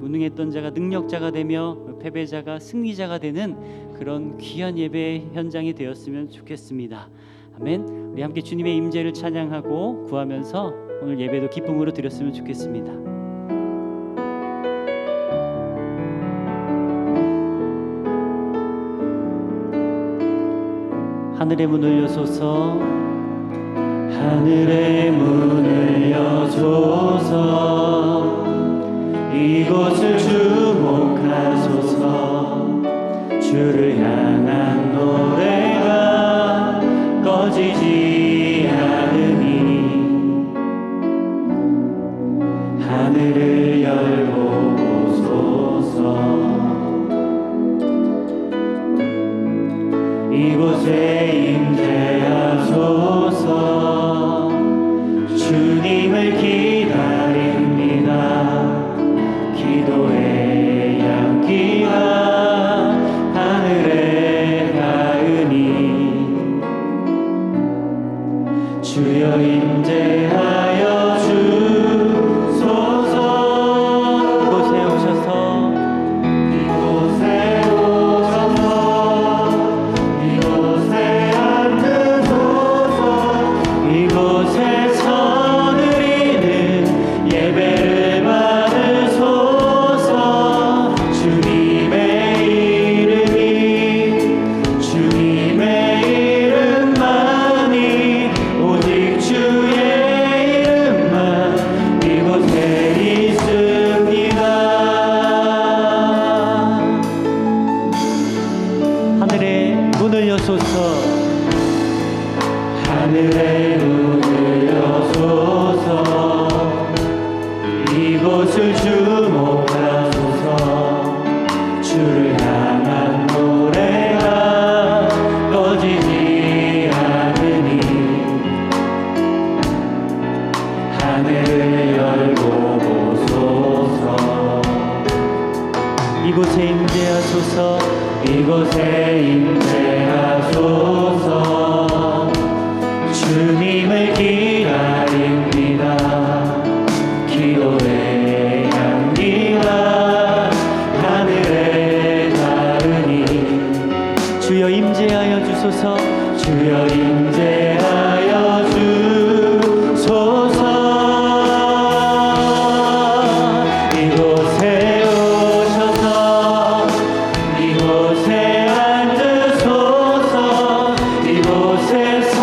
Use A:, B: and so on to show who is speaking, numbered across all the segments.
A: 무능했던 자가 능력자가 되며 패배자가 승리자가 되는 그런 귀한 예배 현장이 되었으면 좋겠습니다. 아멘. 우리 함께 주님의 임재를 찬양하고 구하면서 오늘 예배도 기쁨으로 드렸으면 좋겠습니다. 하늘의 문을 여소서, 하늘의 문을 여소서, 이곳을 주목하소서. 주를 향한 노래가 꺼지지 않으니 하늘을 열고 보소서. 이곳에 임재하소서. 주님을 기다립니다. 기도의 향기가 하늘에 닿으니 주여 임재하여 주소서. 이곳에 오셔서 하늘의 문을 여소서. 이곳을 주목하소서. 주를 향한 노래가 꺼지지 않으니 하늘을 열고 보소서. 이곳에 임재하소서. 이곳에 임재하소서. 주님을 기다립니다. 기도의 향기가 하늘에 닿으니 주여 임재하여 주소서. 주여 임재하여 주소서. 이곳에 오셔서 이곳에 앉으소서. 이곳에서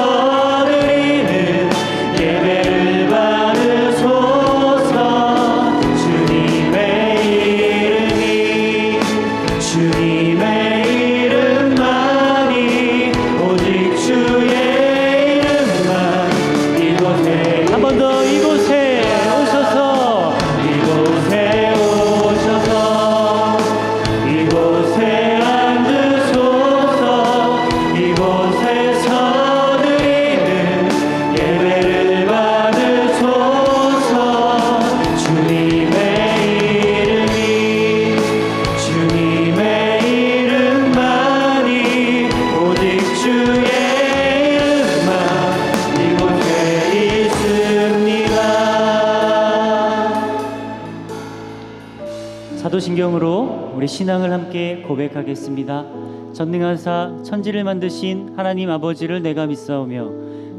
A: 사도신경으로 우리 신앙을 함께 고백하겠습니다. 전능하사 천지를 만드신 하나님 아버지를 내가 믿사오며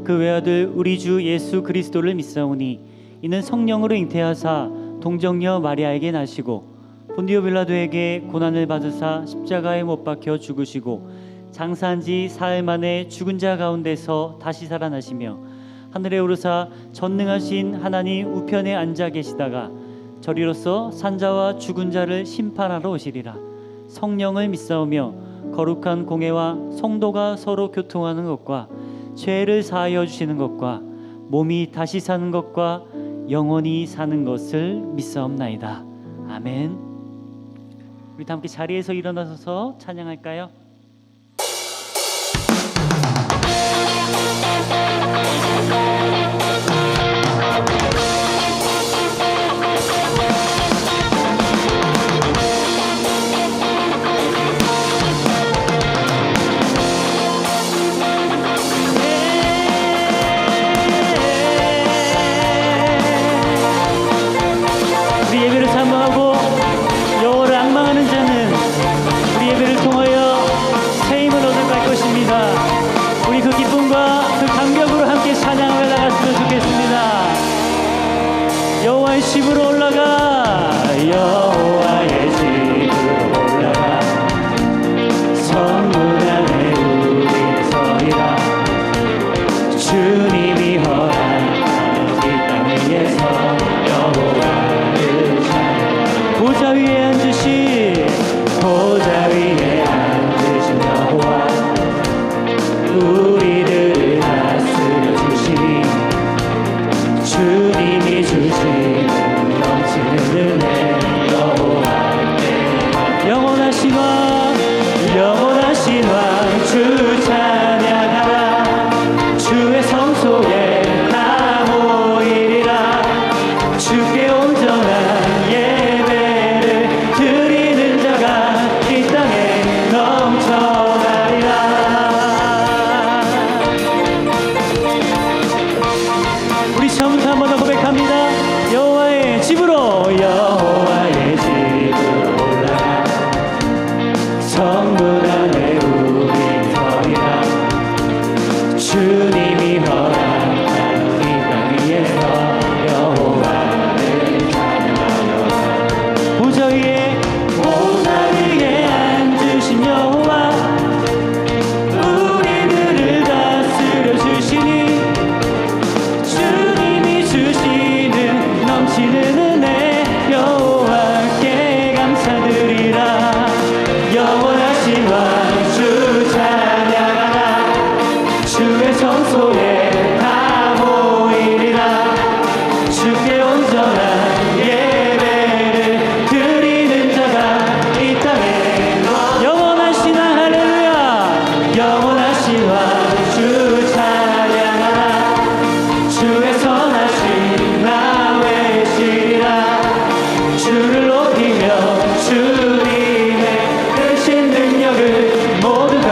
A: 그 외아들 우리 주 예수 그리스도를 믿사오니 이는 성령으로 잉태하사 동정녀 마리아에게 나시고 본디오 빌라도에게 고난을 받으사 십자가에 못 박혀 죽으시고 장사한 지 사흘 만에 죽은 자 가운데서 다시 살아나시며 하늘에 오르사 전능하신 하나님 우편에 앉아 계시다가 저리로서 산자와 죽은 자를 심판하러 오시리라. 성령을 믿사오며 거룩한 공회와 성도가 서로 교통하는 것과 죄를 사하여 주시는 것과 몸이 다시 사는 것과 영원히 사는 것을 믿사옵나이다. 아멘. 우리 다 함께 자리에서 일어나서 찬양할까요? 우리 예배를 사모하고 집으로 올라가 여호와의 집으로 올라가 성문 안에 우리 서리라 주님이 허락한 이 땅 위에서 여호와를 찬양하라 보좌 위에 앉으신 여호와 우리들을 다스려 주시니 주님이 주시는 넘치는 은혜 여호와께 영원하신 왕 주 찬양하라 주의 성소에 다 모이리라 주께 온전한 예배를 드리는 자가 이 땅에 넘쳐나리라 우리 처음부터 한 번 더 고백합니다. 여호와의 집으로 올라가 성문 안에 우리 서리라 주님이 허락한 이 땅 위에서 여호와를 찬양하여 보좌 위에 앉으신 여호와 우리들을 다스려 주시니 주님이 주시는 넘치는 은혜 여호와께 감사드리라 영원하신 왕 주 찬양하라 주의 성소에 다 모이리라 주께 온전한 예배를 드리는 자가 이 땅에 영원하신 왕 할렐루야 영원하신 왕 주 찬양하라 주의 선하신 나 외치리라 주를 높이며 주님의 크신 능력을 모두가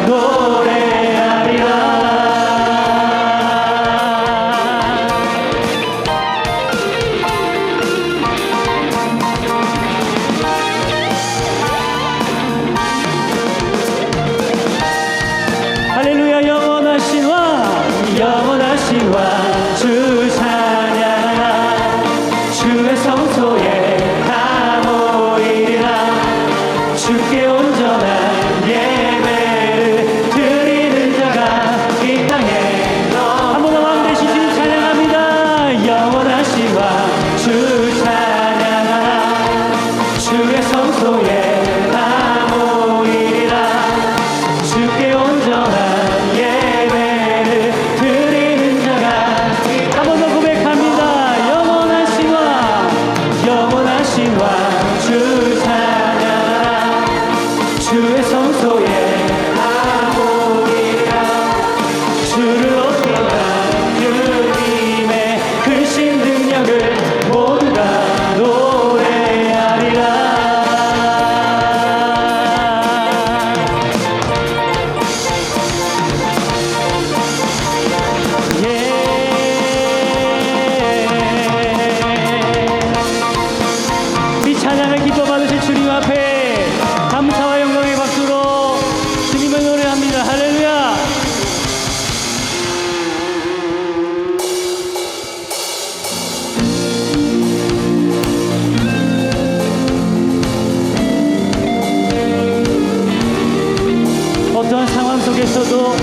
A: 노래하리라 할렐루야 영원하신 왕 주 찬양하라 주의 성소에 다 모이리라 주께 온전한 예배를 드리는 자가 이 땅에 한 번 더 왕 되신 주님 찬양합니다 영원하신 왕 주 찬양하라 주의 성소에 다 모이리라 주께 온전한 예배를 드리는 자가 한 번 더 고백합니다 영원하신 왕 주 찬양하라 주의 성소에 다 모이리라 주를 높여라 주님의 크신 능력을 모두가 노래하리라 우리 찬양을 기뻐 받으실 주님 앞에 감사와 영광의 박수로 주님을 노래합니다. 할렐루야. 어떠한 상황 속에서도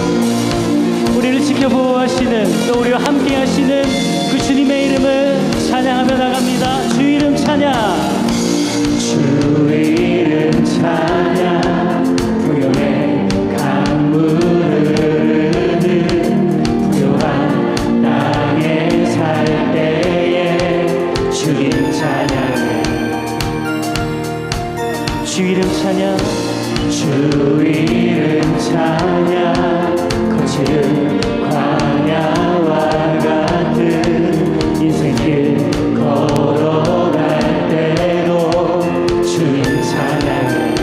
A: 우리를 지켜보호하시는 또 우리와 함께 하시는 그 주님의 이름을 찬양하며 나갑니다. 주 이름 찬양 주 이름 찬양 부요의 강물을 흐르는 부요한 땅에 살 때에 주 이름 찬양해 주 이름 찬양 주 이름 찬양 거칠은 광야와 같은 인생길 걸어갈 때도 주님 찬양해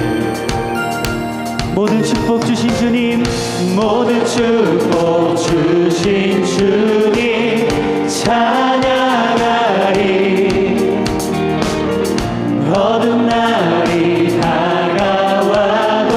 A: 모든 축복 주신 주님 모든 축복 주신 주님 찬양하리 어둠 날이 다가와도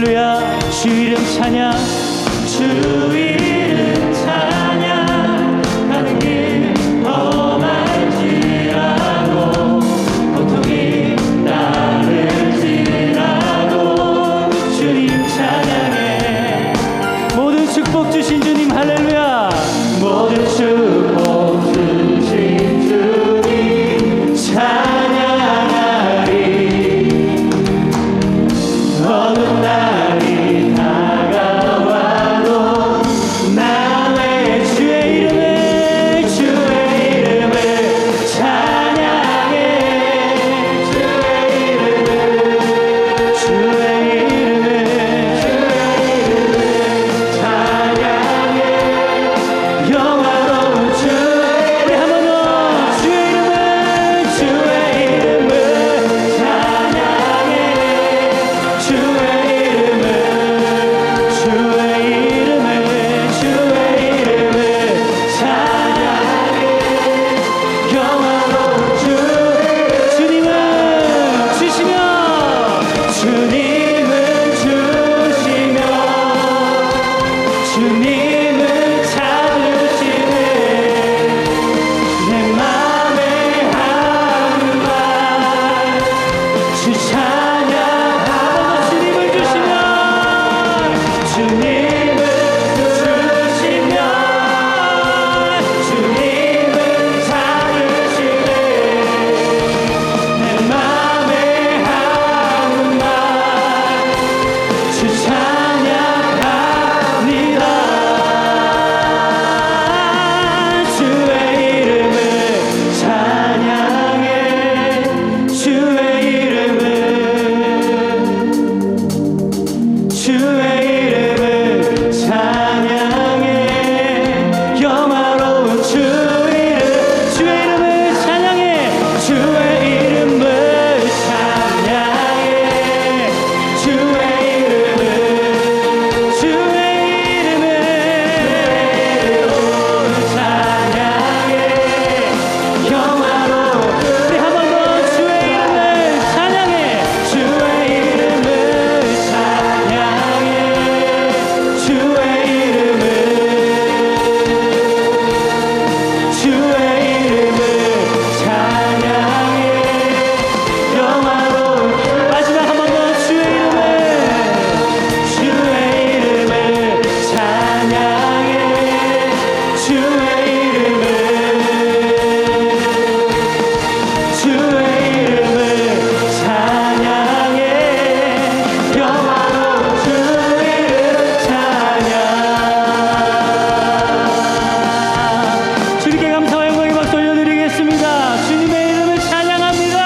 A: 할렐루야. 주 이름 찬양, 주 이름 찬양. 가는 길 험할지라도 고통이 따를지라도 주님 찬양해. 모든 축복 주신 주님 할렐루야. 모든 축복 주신 주님 찬양하리. 어느 날이 다가와도 나의 주의 이름을 찬양해. 주의 이름을 찬양해. 영화로운 주. 우리 한 번 더 주의 이름을 찬양해. 주의 이름을 찬양해. 영화로운 주. 주님은 주시며 주님은 찾으시네. 내 맘에 하는 말 주 찬양하고 주님을 주시며 주님을 찾으시네. 내 맘에 하는 말 주 찬양합니다. 주의 이름을 찬양해. 주의 이름을 찬양해. 영화로운 주 이름. 주의 이름을 찬양해. 주의 이름을 찬양해. 주의 이름을 찬양해. 영화로운. 우리 한 번 더 주의 이름을 찬양해. 주의 이름을 찬양해. 주의 이름을 찬양해. 영화로운. 마지막 한 번 더 주의 이름을 찬양해. 주의 이름을 찬양해. 영화로운 주 이름 찬양. 주님께 감사와 영광의 박수 올려드리겠습니다. 주님의 이름을 찬양합니다.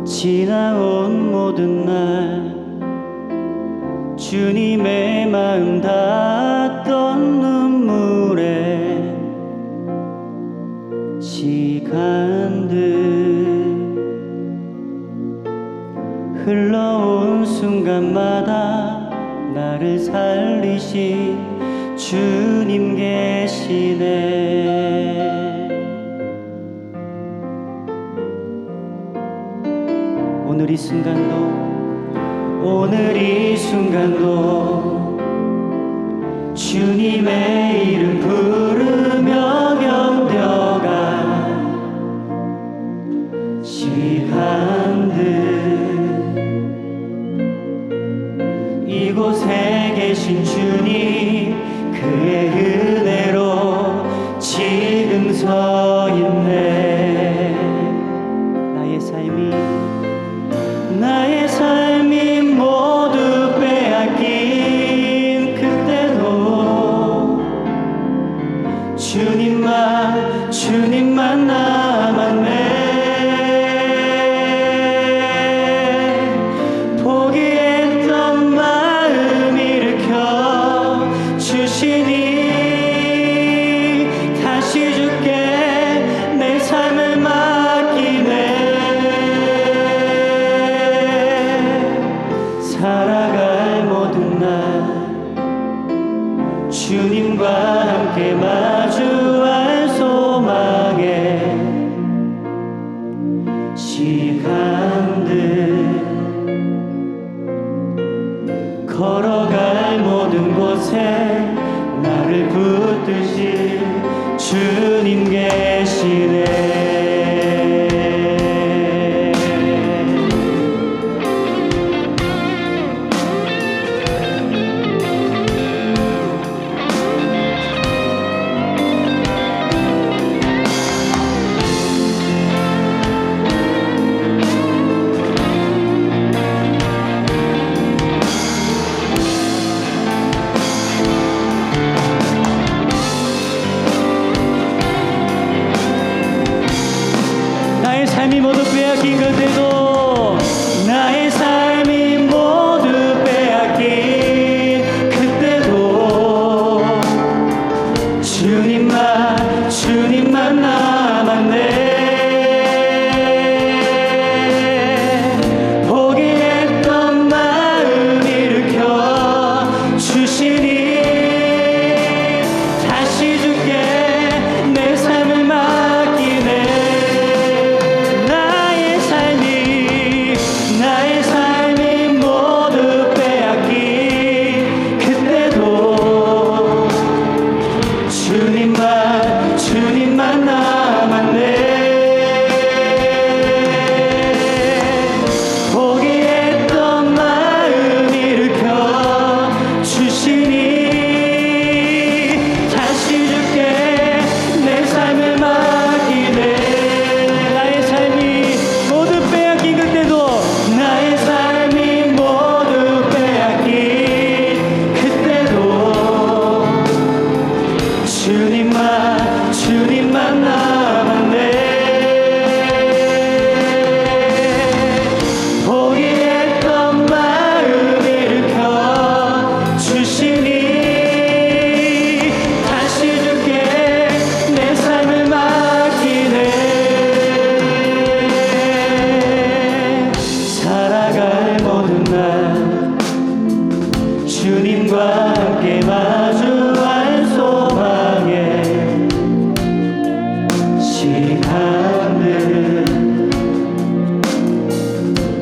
A: 지나온 모든 날 주님의 마음 닿았던 눈물에 시간들 흘러온 순간마다 나를 살리신 주님 계시네. 오늘 이 순간도 주님의 이름 부르며 견뎌간 시간들 이곳에 계신 주님 그의 은혜로 지금 서 있네. 나의 삶이 모두 빼앗긴 그때도 살아갈 모든 날 주님과 함께 마주할 소망에 시간들 걸어갈 모든 곳에 나를 붙드실 주님 계시네. 삶이 모두 빼앗긴 그때도 나의 삶이 모두 빼앗긴 그때도 주님만 남았네. 포기했던 마음 일으켜 주시니 다시 주께 내 삶을 맡기네. 나의 삶이 모두 빼앗긴 그때도 주님만 남았네. 포기했던 마음 일으켜 주시니 다시 주께 내 삶을 맡기네. 나의 삶이 모두 빼앗긴 그때도 나의 삶이 모두 빼앗긴 그때도 주님만 남았네. 포기했던 마음 일으켜 주시니 다시 주께 내 삶을 맡기네. 살아갈 모든 날 주님과 함께 마주할 소망에 시간들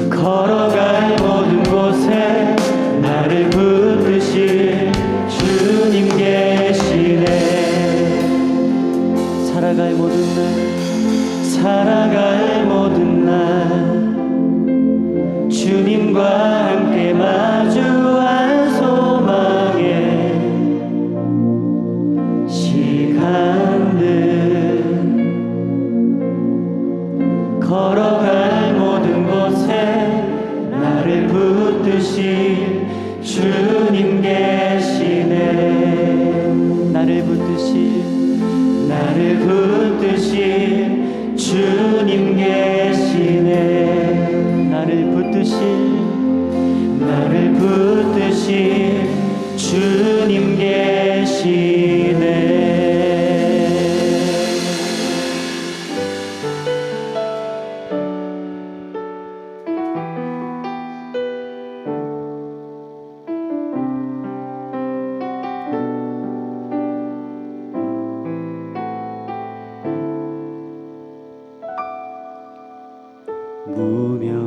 A: 걸어갈 모든 곳에 나를 붙드실 주님 계시네. 살아갈 모든 날 주님과 함께 마주할 소망에 시간들 걸어갈 모든 곳에 나를 붙드실 주님 계시네. 나를 붙드실 주님 계시네. 나를 붙드실 주님 계시네.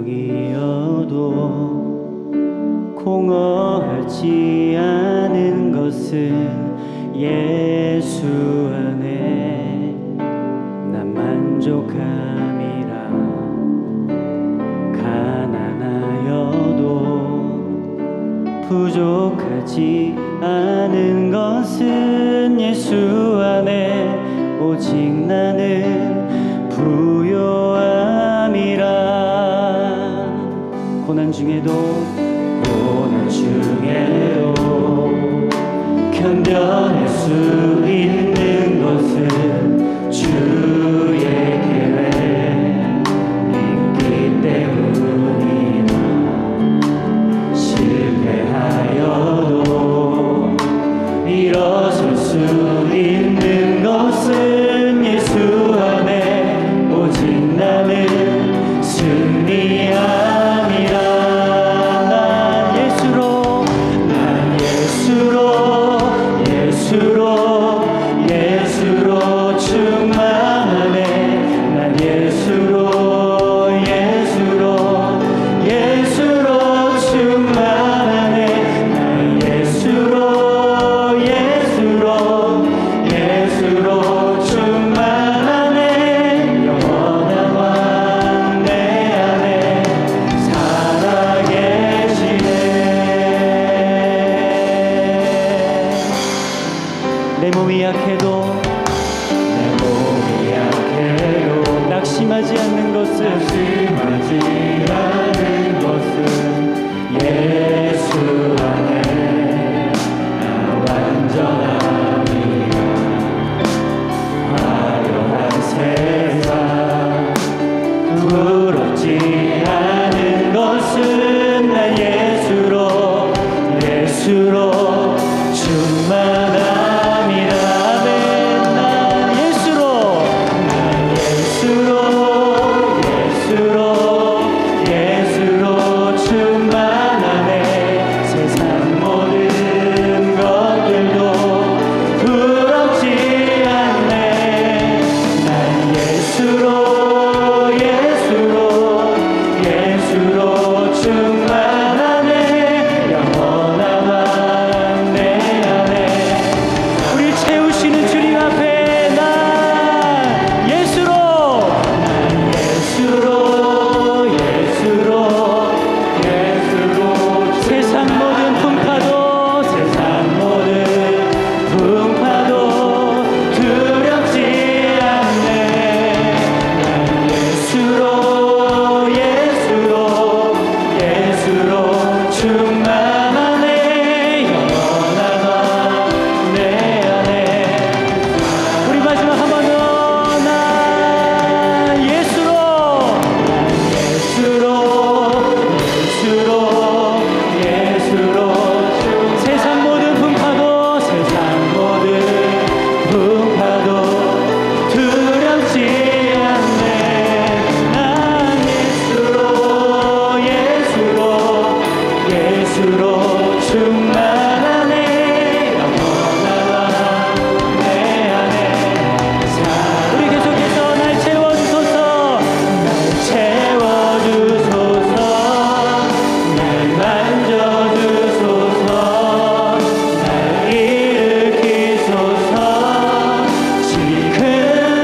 A: 무명이어도 공허하지 않은 것은 예수 안에 난 만족함이라. 가난하여도 부족하지 않은 것은 예수 안에 오직 나는 부요함이라. 고난 중에도 견뎌낼 수 있는 것은 주의 계획 있기 때문이다. 실패하여도 일어설 수 있는 것은 예수 안에 오직 나는 승리함이라. 안에 나 완전함이라. 화려한 세상 부럽지 않은 것은 난 예수로 충만함이라. 아멘. 난 예수로 충만하네. 세상 모든 것들도 부럽지 않네. 난 예수로 충만하네. 영원한 내 안에 우리 채우시는 주님 앞에 난 예수로 세상 모든 풍파도 두렵지 않네. 난 예수로 충만하네. 영원한 내 안에. 우리 마지막 한 번 더. 난 예수로 세상 모든 풍파도 두렵지 않네. 난 예수로 충만하네. 영원한 내 안에. 우리 계속해서 날 채워주소서. 날 만져주소서. 날 일으키소서. 지금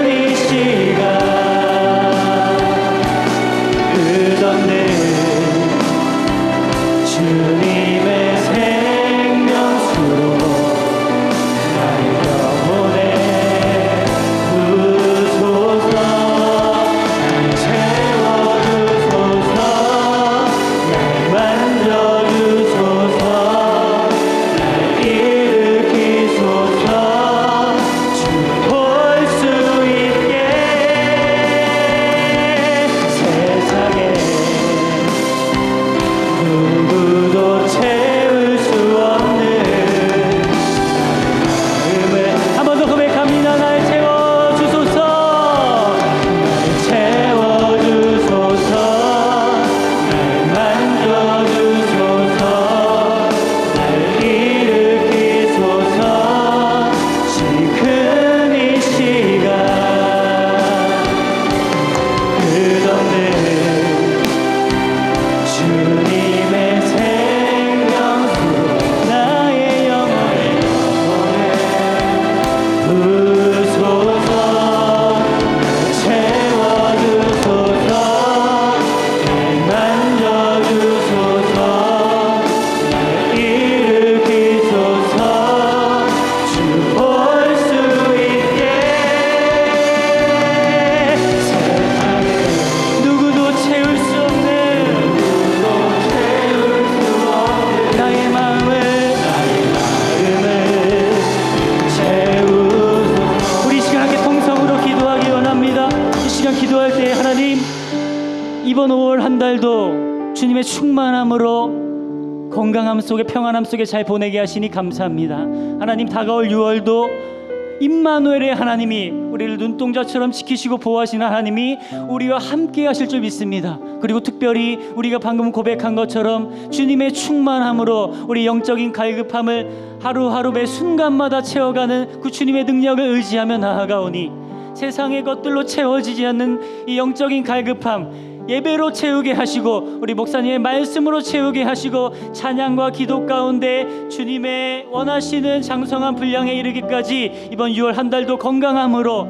A: 이 시간 끝없는 주님의 생명수로 나의 영혼에 부으소서. 날 채워주소서. 날 만져주소서. 날 일으키소서. 주 볼 수 있게. 세상에 누구도 채울 수 없는 마음을 한 번 더 고백합니다. 날 채워주소서. 날 만져주소서. 날 일으키소서. 지금 이 시간 끝없는 주님의 생명수로 나의 영혼에 부으소서. 날 채워주소서. 날 만져주소서. 날 일으키소서. 주 볼 수 있게. 세상에 누구도 채울 수 없는 나의 마음을 채우소서. 우리 이 시간 함께 통성으로 기도하기 원합니다. 이 시간 기도할 때 하나님, 이번 5월 한 달도 주님의 충만함으로 건강함 속에 평안함 속에 잘 보내게 하시니 감사합니다. 하나님, 다가올 6월도 임마누엘의 하나님이 우리를 눈동자처럼 지키시고 보호하시는 하나님이 우리와 함께 하실 줄 믿습니다. 그리고 특별히 우리가 방금 고백한 것처럼 주님의 충만함으로 우리 영적인 갈급함을 하루하루 매 순간마다 채워가는 그 주님의 능력을 의지하며 나아가오니 세상의 것들로 채워지지 않는 이 영적인 갈급함 예배로 채우게 하시고 우리 목사님의 말씀으로 채우게 하시고 찬양과 기도 가운데 주님의 원하시는 장성한 분량에 이르기까지 이번 6월 한 달도 건강함으로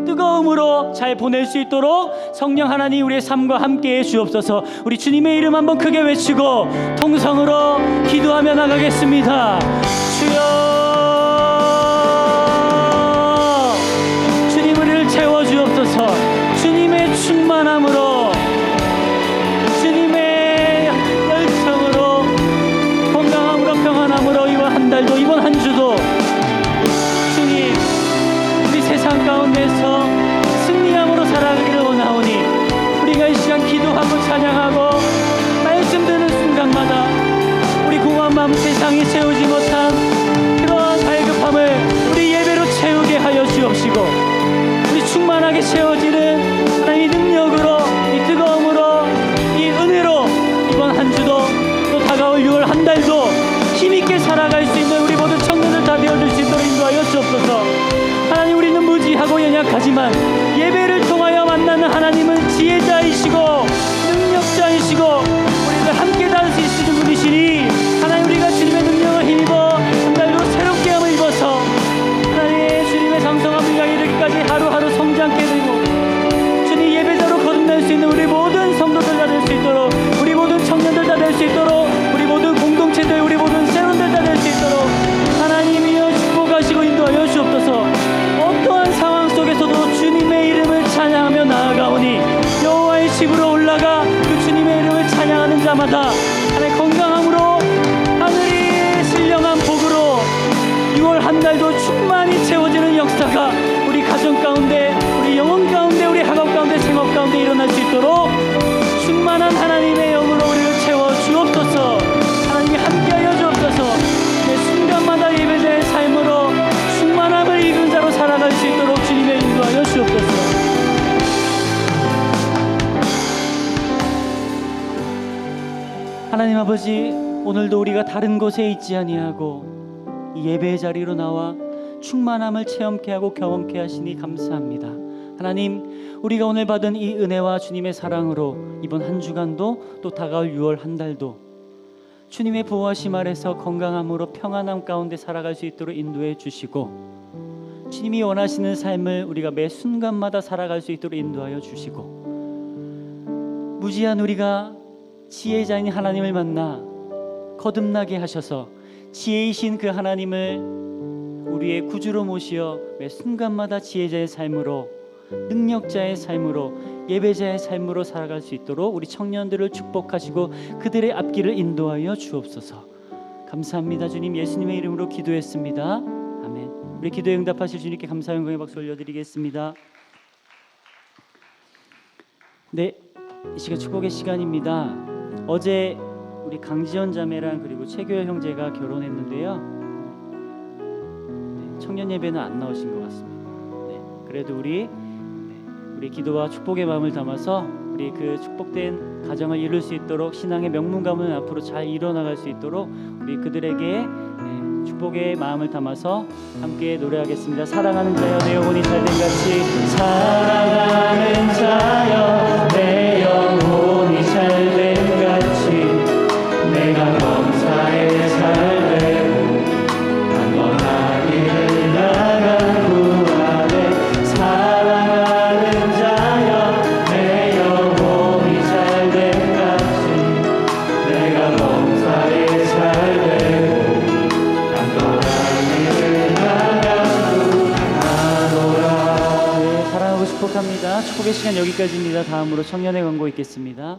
A: 뜨거움으로 잘 보낼 수 있도록 성령 하나님 우리의 삶과 함께해 주옵소서. 우리 주님의 이름 한번 크게 외치고 통성으로 기도하며 나가겠습니다. 주여, 주님 우리를 채워주옵소서. 주님의 충만함으로, 주님의 열정으로, 건강 향해 채우지 못한 그러한 갈급함을 우리 예배로 채우게 하여 주옵시고, 우리 충만하게 채워지는 하나님의 능력으로, 이 뜨거움으로, 이 은혜로 이번 한 주도 또 다가올 6월 한 달도 힘있게 살아갈 수 있는 우리 모든 청년들 다 되어줄 수 있도록 인도하여 주옵소서. 하나님, 우리는 무지하고 연약하지만 예배를 통하여 만나는 하나님은 지혜자이시고 능력자이시고 우리를 함께 다룰 수 있으신 분이시니, 하나님, 우리가 주님의 능력을 힘입어 한 달도 새롭게 함을 입어서 하나님의 주님의 장성함을 향해 이르기까지 하루하루 성장케 되고 주님 예배자로 거듭날 수 있는 우리 모든 성도들 다 될 수 있도록, 우리 모든 청년들 다 될 수 있도록, 우리 모든 공동체들, 우리 모든 세론들 다 될 수 있도록 하나님이여 축복하시고 인도하여 주옵소서. 어떠한 상황 속에서도 주님의 이름을 찬양하며 나아가오니 여호와의 집으로 올라가 그 주님의 이름을 찬양하는 자마다 하나님의 건강함으로, 하늘이 신령한 복으로 6월 한 달도 충만히 채워지는 역사가 우리 가정 가운데, 우리 영혼 가운데, 우리 학업 가운데, 생업 가운데 일어날 수 있도록 충만한 하나님의 영으로 우리를 채워 주옵소서. 하나님이 함께하여 주옵소서. 매 순간마다 예배자의 삶으로 충만함을 입은 자로 살아갈 수 있도록 주님의 인도하여 주옵소서. 하나님 아버지, 오늘도 우리가 다른 곳에 있지 아니하고 이 예배의 자리로 나와 충만함을 체험케 하고 경험케 하시니 감사합니다. 하나님, 우리가 오늘 받은 이 은혜와 주님의 사랑으로 이번 한 주간도 또 다가올 6월 한 달도 주님의 보호하심 아래서 건강함으로 평안함 가운데 살아갈 수 있도록 인도해 주시고, 주님이 원하시는 삶을 우리가 매 순간마다 살아갈 수 있도록 인도하여 주시고, 무지한 우리가 지혜자인 하나님을 만나 거듭나게 하셔서 지혜이신 그 하나님을 우리의 구주로 모시어 매 순간마다 지혜자의 삶으로, 능력자의 삶으로, 예배자의 삶으로 살아갈 수 있도록 우리 청년들을 축복하시고 그들의 앞길을 인도하여 주옵소서. 감사합니다. 주님, 예수님의 이름으로 기도했습니다. 아멘. 우리 기도에 응답하실 주님께 감사 영광의 박수 올려드리겠습니다. 네, 이 시간 축복의 시간입니다. 어제 우리 강지연 자매랑 그리고 최교열 형제가 결혼했는데요. 네, 청년 예배는 안 나오신 것 같습니다. 네, 그래도 우리 기도와 축복의 마음을 담아서 우리 그 축복된 가정을 이룰 수 있도록, 신앙의 명문 가문은 앞으로 잘 이뤄나갈 수 있도록 우리 그들에게 축복의 마음을 담아서 함께 노래하겠습니다. 사랑하는 자여 내 영혼이 잘된 같이, 사랑하는 자여 내 영혼이 잘된 같이, 내가 범사에 잘되고 한번하기를 나간 구하네. 사랑하는 자여 내 영혼이 잘된 같이, 내가 범사에 잘되고 한번하기를 나간 구하노라. 네, 사랑하고 축복합니다. 축복의 시간 여기까지입니다. 다음으로 청년의 광고 있겠습니다.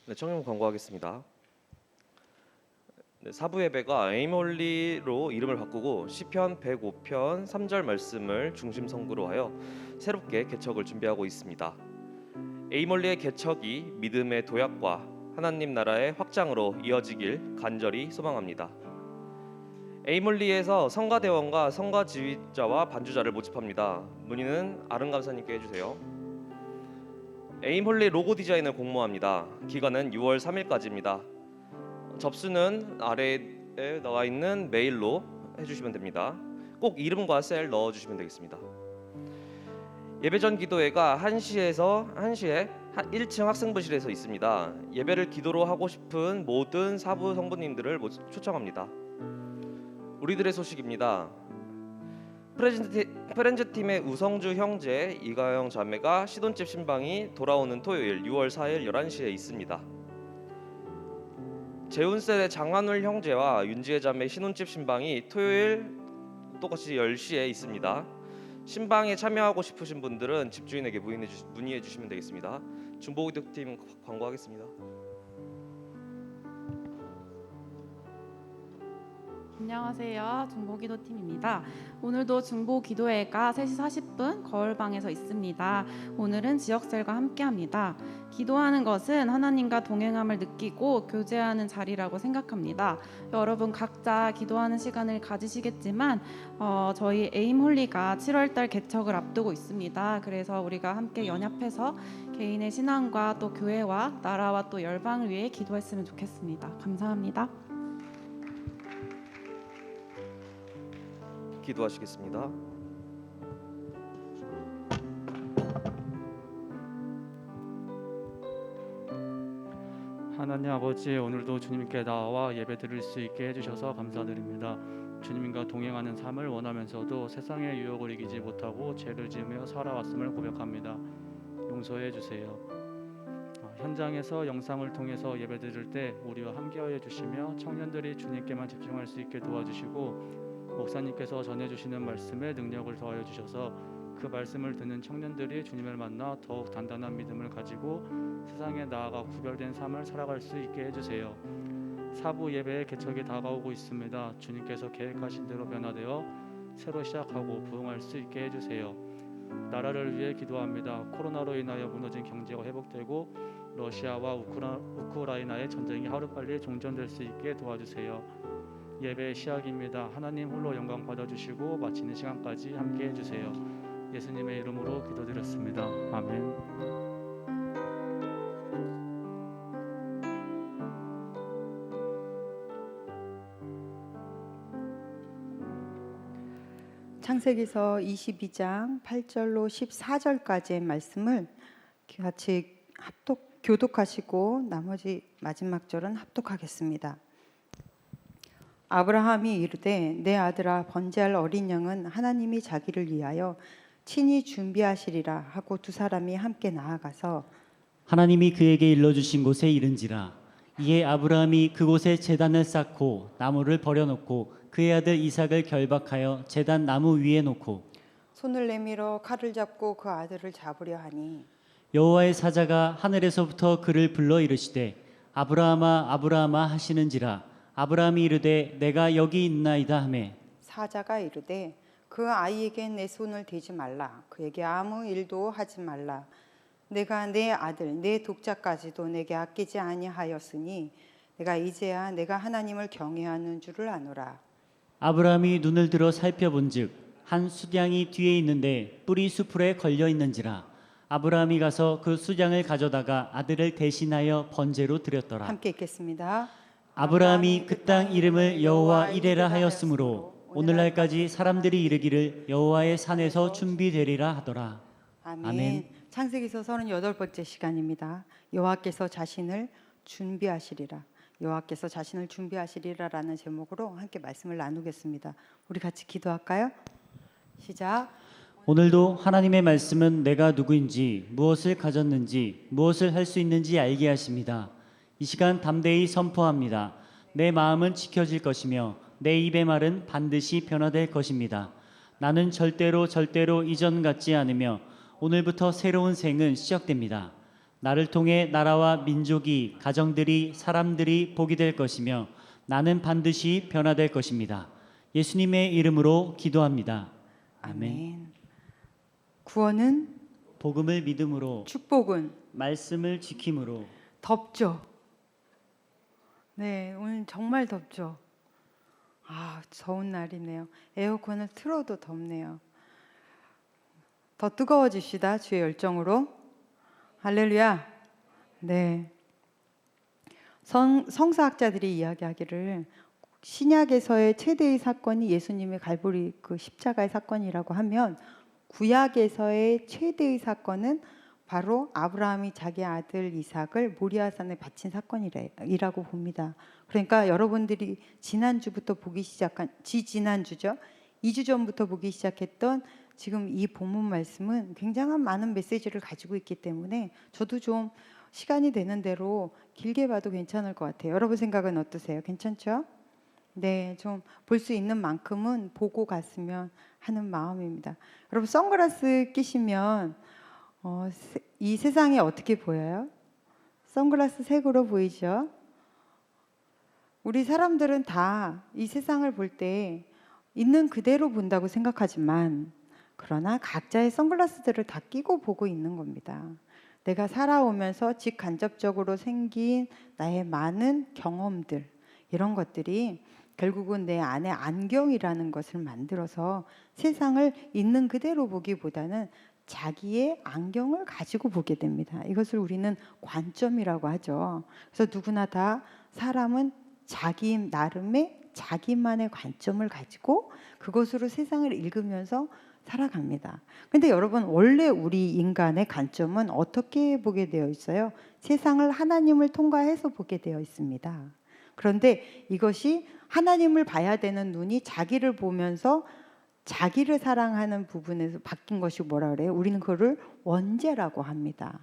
B: 네, 청년 광고하겠습니다. 네, 사부 예배가 에이몰리로 이름을 바꾸고 시편 105편 3절 말씀을 중심 성구로 하여 새롭게 개척을 준비하고 있습니다. 에이몰리의 개척이 믿음의 도약과 하나님 나라의 확장으로 이어지길 간절히 소망합니다. 에이몰리에서 성가대원과 성가지휘자와 반주자를 모집합니다. 문의는 아름 감사님께 해주세요. 에임홀리 로고 디자인을 공모합니다. 기간은 6월 3일까지입니다. 접수는 아래에 나와 있는 메일로 해주시면 됩니다. 꼭 이름과 셀 넣어주시면 되겠습니다. 예배전 기도회가 1시에 1층 학생부실에서 있습니다. 예배를 기도로 하고 싶은 모든 사부 성부님들을 초청합니다. 우리들의 소식입니다. 프렌즈 팀의 우성주 형제, 이가영 자매가 시돈집 신방이 돌아오는 토요일 6월 4일 11시에 있습니다. 재운셀의 장한울 형제와 윤지혜 자매 신혼집 신방이 토요일 똑같이 10시에 있습니다. 신방에 참여하고 싶으신 분들은 집주인에게 문의해 주시면 되겠습니다. 중보기도팀 광고하겠습니다.
C: 안녕하세요. 중보기도팀입니다. 오늘도 중보기도회가 3시 40분 거울방에서 있습니다. 오늘은 지역셀과 함께합니다. 기도하는 것은 하나님과 동행함을 느끼고 교제하는 자리라고 생각합니다. 여러분 각자 기도하는 시간을 가지시겠지만 저희 에임홀리가 7월달 개척을 앞두고 있습니다. 그래서 우리가 함께 연합해서 개인의 신앙과 또 교회와 나라와 또 열방을 위해 기도했으면 좋겠습니다. 감사합니다.
B: 기도하시겠습니다.
D: 하나님 아버지, 오늘도 주님께 나와 예배 드릴 수 있게 해주셔서 감사드립니다. 주님과 동행하는 삶을 원하면서도 세상의 유혹을 이기지 못하고 죄를 지으며 살아왔음을 고백합니다. 용서해 주세요. 현장에서 영상을 통해서 예배 드릴 때 우리와 함께하여 주시며 청년들이 주님께만 집중할 수 있게 도와주시고 목사님께서 전해주시는 말씀에 능력을 더하여 주셔서 그 말씀을 듣는 청년들이 주님을 만나 더욱 단단한 믿음을 가지고 세상에 나아가 구별된 삶을 살아갈 수 있게 해주세요. 사부 예배의 개척이 다가오고 있습니다. 주님께서 계획하신 대로 변화되어 새로 시작하고 부흥할 수 있게 해주세요. 나라를 위해 기도합니다. 코로나로 인하여 무너진 경제가 회복되고 러시아와 우크라이나의 전쟁이 하루빨리 종전될 수 있게 도와주세요. 예배의 시작입니다. 하나님 홀로 영광 받아주시고 마치는 시간까지 함께 해주세요. 예수님의 이름으로 기도드렸습니다. 아멘.
E: 창세기서 22장 8절로 14절까지의 말씀을 같이 교독하시고 나머지 마지막 절은 합독하겠습니다. 아브라함이 이르되 내 아들아 번제할 어린 양은 하나님이 자기를 위하여 친히 준비하시리라 하고 두 사람이 함께 나아가서
A: 하나님이 그에게 일러주신 곳에 이른지라. 이에 아브라함이 그곳에 제단을 쌓고 나무를 버려놓고 그의 아들 이삭을 결박하여 제단 나무 위에 놓고
E: 손을 내밀어 칼을 잡고 그 아들을 잡으려 하니
A: 여호와의 사자가 하늘에서부터 그를 불러 이르시되 아브라함아 아브라함아 하시는지라. 아브라함이 이르되 내가 여기 있나이다 하매
E: 사자가 이르되 그 아이에게 내 손을 대지 말라. 그에게 아무 일도 하지 말라. 내가 내 아들 내 독자까지도 내게 아끼지 아니하였으니 내가 이제야 내가 하나님을 경외하는 줄을 아노라.
A: 아브라함이 눈을 들어 살펴본즉 한 숫양이 뒤에 있는데 뿔이 수풀에 걸려 있는지라. 아브라함이 가서 그 숫양을 가져다가 아들을 대신하여 번제로 드렸더라.
E: 함께 읽겠습니다.
A: 아브라함이 그 땅 이름을 여호와 이레라 하였으므로 오늘날까지 사람들이 이르기를 여호와의 산에서 준비되리라 하더라.
E: 아멘.
A: 아멘.
E: 창세기서 38번째 시간입니다. 여호와께서 자신을 준비하시리라. 여호와께서 자신을 준비하시리라라는 제목으로 함께 말씀을 나누겠습니다. 우리 같이 기도할까요? 시작.
A: 오늘도 하나님의 말씀은 내가 누구인지, 무엇을 가졌는지, 무엇을 할 수 있는지 알게 하십니다. 이 시간 담대히 선포합니다. 내 마음은 지켜질 것이며 내 입의 말은 반드시 변화될 것입니다. 나는 절대로 이전 같지 않으며 오늘부터 새로운 생은 시작됩니다. 나를 통해 나라와 민족이, 가정들이, 사람들이 복이 될 것이며 나는 반드시 변화될 것입니다. 예수님의 이름으로 기도합니다. 아멘.
E: 구원은
A: 복음을 믿음으로,
E: 축복은
A: 말씀을 지킴으로.
E: 덥죠. 네, 오늘 정말 덥죠. 더운 날이네요. 에어컨을 틀어도 덥네요. 더 뜨거워집시다. 주의 열정으로. 할렐루야. 네. 성서학자들이 이야기하기를 신약에서의 최대의 사건이 예수님의 갈보리 그 십자가의 사건이라고 하면 구약에서의 최대의 사건은 바로 아브라함이 자기 아들 이삭을 모리아산에 바친 사건이라고 봅니다. 그러니까 여러분들이 지난주부터 보기 시작한 지난주죠. 2주 전부터 보기 시작했던 지금 이 본문 말씀은 굉장한 많은 메시지를 가지고 있기 때문에 저도 좀 시간이 되는 대로 길게 봐도 괜찮을 것 같아요. 여러분 생각은 어떠세요? 괜찮죠? 네, 좀 볼 수 있는 만큼은 보고 갔으면 하는 마음입니다. 여러분 선글라스 끼시면 이 세상이 어떻게 보여요? 선글라스 색으로 보이죠? 우리 사람들은 다 이 세상을 볼 때 있는 그대로 본다고 생각하지만 그러나 각자의 선글라스들을 다 끼고 보고 있는 겁니다. 내가 살아오면서 직간접적으로 생긴 나의 많은 경험들, 이런 것들이 결국은 내 안에 안경이라는 것을 만들어서 세상을 있는 그대로 보기보다는 자기의 안경을 가지고 보게 됩니다. 이것을 우리는 관점이라고 하죠. 그래서 누구나 다 사람은 자기 나름의 자기만의 관점을 가지고 그것으로 세상을 읽으면서 살아갑니다. 근데 여러분, 원래 우리 인간의 관점은 어떻게 보게 되어 있어요? 세상을 하나님을 통과해서 보게 되어 있습니다. 그런데 이것이 하나님을 봐야 되는 눈이 자기를 보면서 자기를 사랑하는 부분에서 바뀐 것이 뭐라 그래요? 우리는 그거를 원죄라고 합니다.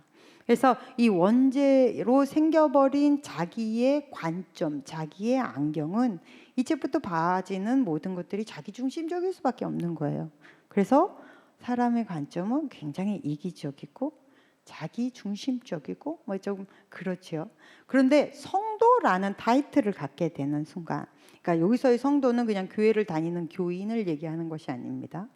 E: 그래서 이 원죄로 생겨버린 자기의 관점, 자기의 안경은 이제부터 봐지는 모든 것들이 자기중심적일 수밖에 없는 거예요. 그래서 사람의 관점은 굉장히 이기적이고 자기중심적이고 뭐 좀 그렇죠. 그런데 성도라는 타이틀을 갖게 되는 순간, 그러니까 여기서의 성도는 그냥 교회를 다니는 교인을 얘기하는 것이 아닙니다.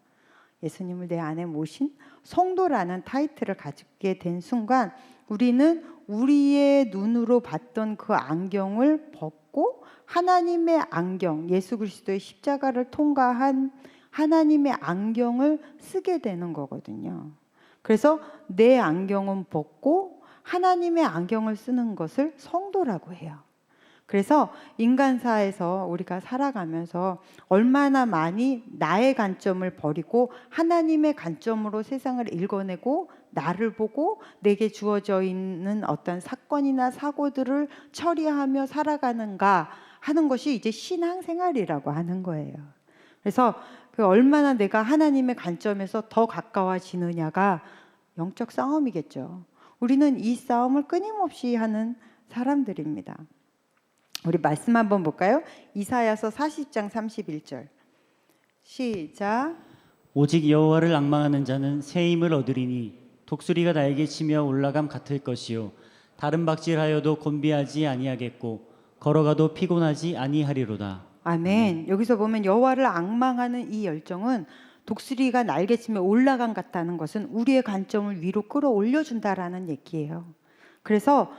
E: 예수님을 내 안에 모신 성도라는 타이틀을 가지게 된 순간 우리는 우리의 눈으로 봤던 그 안경을 벗고 하나님의 안경, 예수 그리스도의 십자가를 통과한 하나님의 안경을 쓰게 되는 거거든요. 그래서 내 안경은 벗고 하나님의 안경을 쓰는 것을 성도라고 해요. 그래서 인간사에서 우리가 살아가면서 얼마나 많이 나의 관점을 버리고 하나님의 관점으로 세상을 읽어내고 나를 보고 내게 주어져 있는 어떤 사건이나 사고들을 처리하며 살아가는가 하는 것이 이제 신앙생활이라고 하는 거예요. 그래서 그 얼마나 내가 하나님의 관점에서 더 가까워지느냐가 영적 싸움이겠죠. 우리는 이 싸움을 끊임없이 하는 사람들입니다. 우리 말씀 한번 볼까요? 이사야서 40장 31절 시작.
A: 오직 여호와를 앙망하는 자는 새 힘을 얻으리니 독수리가 날개 치며 올라감 같을 것이요 다른 박질하여도 곤비하지 아니하겠고 걸어가도 피곤하지 아니하리로다.
E: 아멘. 여기서 보면 여호와를 앙망하는 이 열정은 독수리가 날개치며 올라감 같다는 것은 우리의 관점을 위로 끌어올려 준다라는 얘기예요. 그래서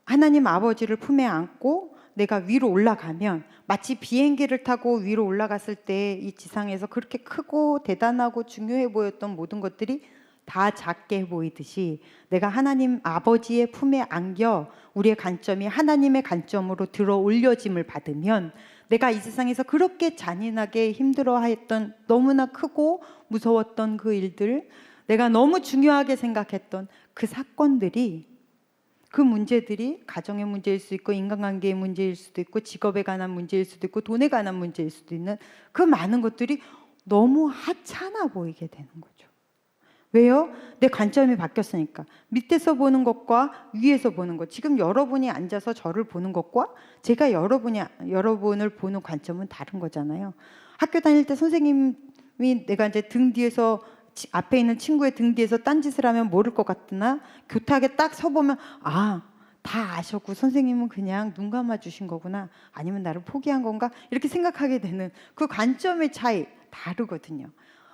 E: 하나님 아버지를 품에 안고 내가 위로 올라가면 마치 비행기를 타고 위로 올라갔을 때 이 지상에서 그렇게 크고 대단하고 중요해 보였던 모든 것들이 다 작게 보이듯이 내가 하나님 아버지의 품에 안겨 우리의 관점이 하나님의 관점으로 들어 올려짐을 받으면 내가 이 세상에서 그렇게 잔인하게 힘들어했던 너무나 크고 무서웠던 그 일들, 내가 너무 중요하게 생각했던 그 사건들이, 그 문제들이 가정의 문제일 수 있고 인간관계의 문제일 수도 있고 직업에 관한 문제일 수도 있고 돈에 관한 문제일 수도 있는 그 많은 것들이 너무 하찮아 보이게 되는 거죠. 왜요? 내 관점이 바뀌었으니까. 밑에서 보는 것과 위에서 보는 것, 지금 여러분이 앉아서 저를 보는 것과 제가 여러분을 보는 관점은 다른 거잖아요. 학교 다닐 때 선생님이 내가 이제 등 뒤에서 앞에 있는 친구의 등 뒤에서 딴짓을 하면 모를 것 같으나 교탁에 딱 서보면 다 아셨고 선생님은 그냥 눈 감아 주신 거구나, 아니면 나를 포기한 건가, 이렇게 생각하게 되는 그 관점의 차이 다르거든요.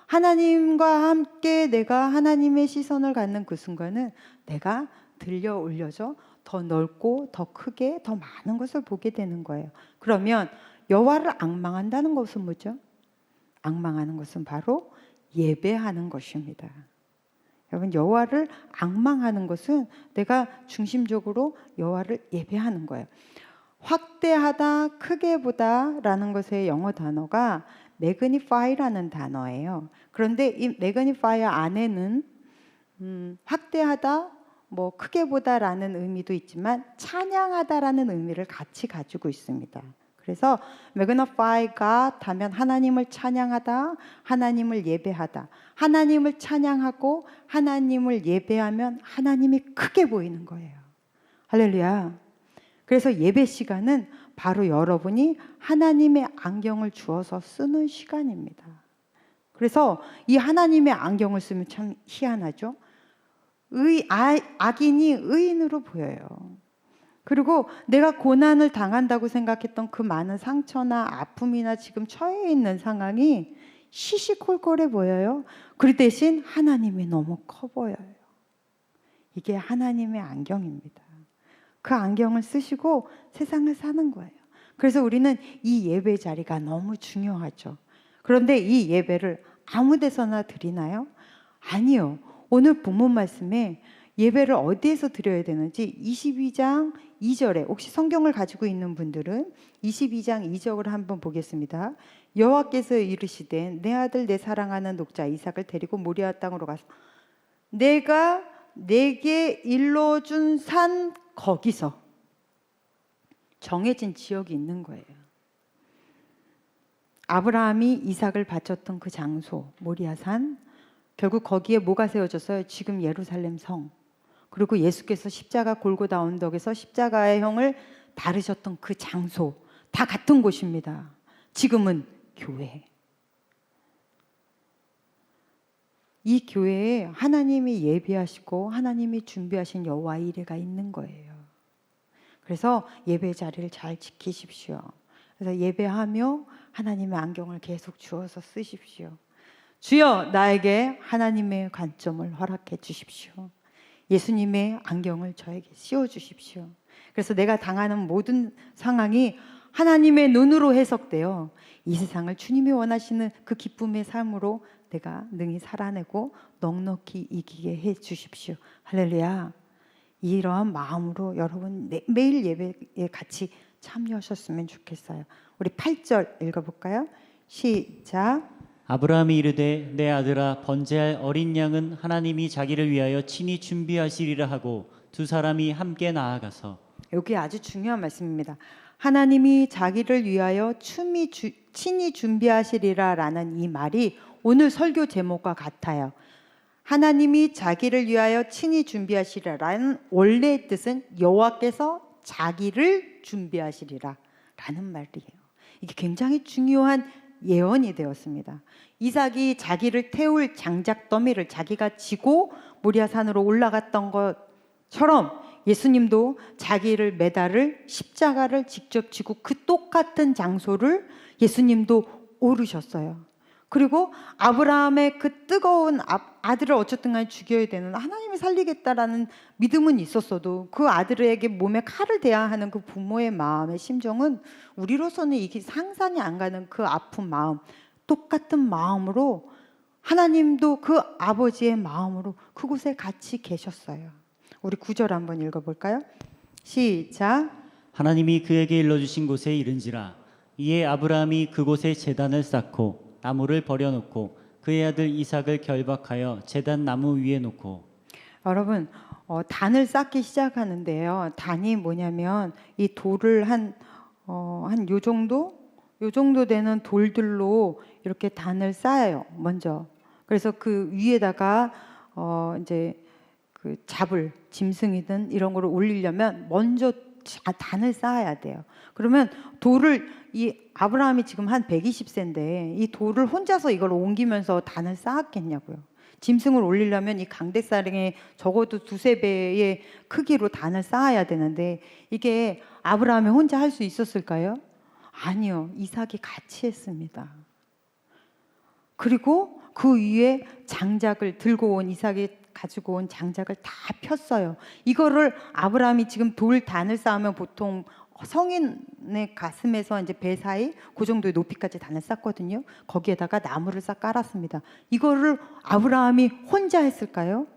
E: 하나님과 함께 내가 하나님의 시선을 갖는 그 순간은 내가 들려 올려져 더 넓고 더 크게 더 많은 것을 보게 되는 거예요. 그러면 여호와를 앙망한다는 것은 뭐죠? 앙망하는 것은 바로 예배하는 것입니다. 여러분, 여호와를 앙망하는 것은 내가 중심적으로 여호와를 예배하는 거예요. 확대하다, 크게 보다라는 것의 영어 단어가 매그니파이라는 단어예요. 그런데 이 매그니파이 안에는 확대하다, 뭐 크게 보다라는 의미도 있지만 찬양하다라는 의미를 같이 가지고 있습니다. 그래서 magnify God 하면 하나님을 찬양하다, 하나님을 예배하다. 하나님을 찬양하고 하나님을 예배하면 하나님이 크게 보이는 거예요. 할렐루야. 그래서 예배 시간은 바로 여러분이 하나님의 안경을 주어서 쓰는 시간입니다. 그래서 이 하나님의 안경을 쓰면 참 희한하죠. 악인이 의인으로 보여요. 그리고 내가 고난을 당한다고 생각했던 그 많은 상처나 아픔이나 지금 처해 있는 상황이 시시콜콜해 보여요. 그 대신 하나님이 너무 커 보여요. 이게 하나님의 안경입니다. 그 안경을 쓰시고 세상을 사는 거예요. 그래서 우리는 이 예배 자리가 너무 중요하죠. 그런데 이 예배를 아무 데서나 드리나요? 아니요. 오늘 본문 말씀에 예배를 어디에서 드려야 되는지 22장 2절에 혹시 성경을 가지고 있는 분들은 22장 2절을 한번 보겠습니다. 여호와께서 이르시되 내 아들 내 사랑하는 녹자 이삭을 데리고 모리아 땅으로 가서 내가 내게 일러준 산 거기서 정해진 지역이 있는 거예요. 아브라함이 이삭을 바쳤던 그 장소 모리아산, 결국 거기에 뭐가 세워졌어요? 지금 예루살렘 성. 그리고 예수께서 십자가 골고다 언덕에서 십자가의 형을 다루셨던 그 장소, 다 같은 곳입니다. 지금은 교회. 이 교회에 하나님이 예비하시고 하나님이 준비하신 여호와 이레가 있는 거예요. 그래서 예배 자리를 잘 지키십시오. 그래서 예배하며 하나님의 안경을 계속 주어서 쓰십시오. 주여 나에게 하나님의 관점을 허락해 주십시오. 예수님의 안경을 저에게 씌워 주십시오. 그래서 내가 당하는 모든 상황이 하나님의 눈으로 해석되어 이 세상을 주님이 원하시는 그 기쁨의 삶으로 내가 능히 살아내고 넉넉히 이기게 해 주십시오. 할렐루야. 이러한 마음으로 여러분 매일 예배에 같이 참여하셨으면 좋겠어요. 우리 8절 읽어볼까요? 시작.
A: 아브라함이 이르되 내 아들아 번제할 어린 양은 하나님이 자기를 위하여 친히 준비하시리라 하고 두 사람이 함께 나아가서.
E: 여기 아주 중요한 말씀입니다. 하나님이 자기를 위하여 친히 준비하시리라 라는 이 말이 오늘 설교 제목과 같아요. 하나님이 자기를 위하여 친히 준비하시리라는 원래의 뜻은 여호와께서 자기를 준비하시리라 라는 말이에요. 이게 굉장히 중요한 예언이 되었습니다. 이삭이 자기를 태울 장작 더미를 자기가 지고 모리아산으로 올라갔던 것처럼 예수님도 자기를 매달을 십자가를 직접 지고 그 똑같은 장소를 예수님도 오르셨어요. 그리고 아브라함의 그 뜨거운 아들을 어쨌든 간에 죽여야 되는 하나님이 살리겠다라는 믿음은 있었어도 그 아들에게 몸에 칼을 대야 하는 그 부모의 마음의 심정은 우리로서는 이게 상상이 안 가는 그 아픈 마음, 똑같은 마음으로 하나님도 그 아버지의 마음으로 그곳에 같이 계셨어요. 우리 9절 한번 읽어볼까요? 시작.
A: 하나님이 그에게 일러주신 곳에 이른지라 이에 아브라함이 그곳에 제단을 쌓고 나무를 버려놓고 그의 아들 이삭을 결박하여 제단 나무 위에 놓고.
E: 여러분 단을 쌓기 시작하는데요. 단이 뭐냐면 이 돌을 한 요 정도 되는 돌들로 이렇게 단을 쌓아요. 먼저. 그래서 그 위에다가 이제 그 잡을 짐승이든 이런 거를 올리려면 먼저 단을 쌓아야 돼요. 그러면 돌을 이 아브라함이 지금 한 120세인데 이 돌을 혼자서 이걸 옮기면서 단을 쌓았겠냐고요. 짐승을 올리려면 이 강대사령의 적어도 2~3배의 크기로 단을 쌓아야 되는데 이게 아브라함이 혼자 할 수 있었을까요? 아니요. 이삭이 같이 했습니다. 그리고 그 위에 장작을 들고 온 이삭이 가지고 온 장작을 다 폈어요. 이거를 아브라함이 지금 단을 쌓으면 보통 성인의 가슴에서 이제 배 사이 그 정도의 높이까지 단을 쌓거든요. 거기에다가 나무를 싹 깔았습니다. 이거를 아브라함이 혼자 했을까요?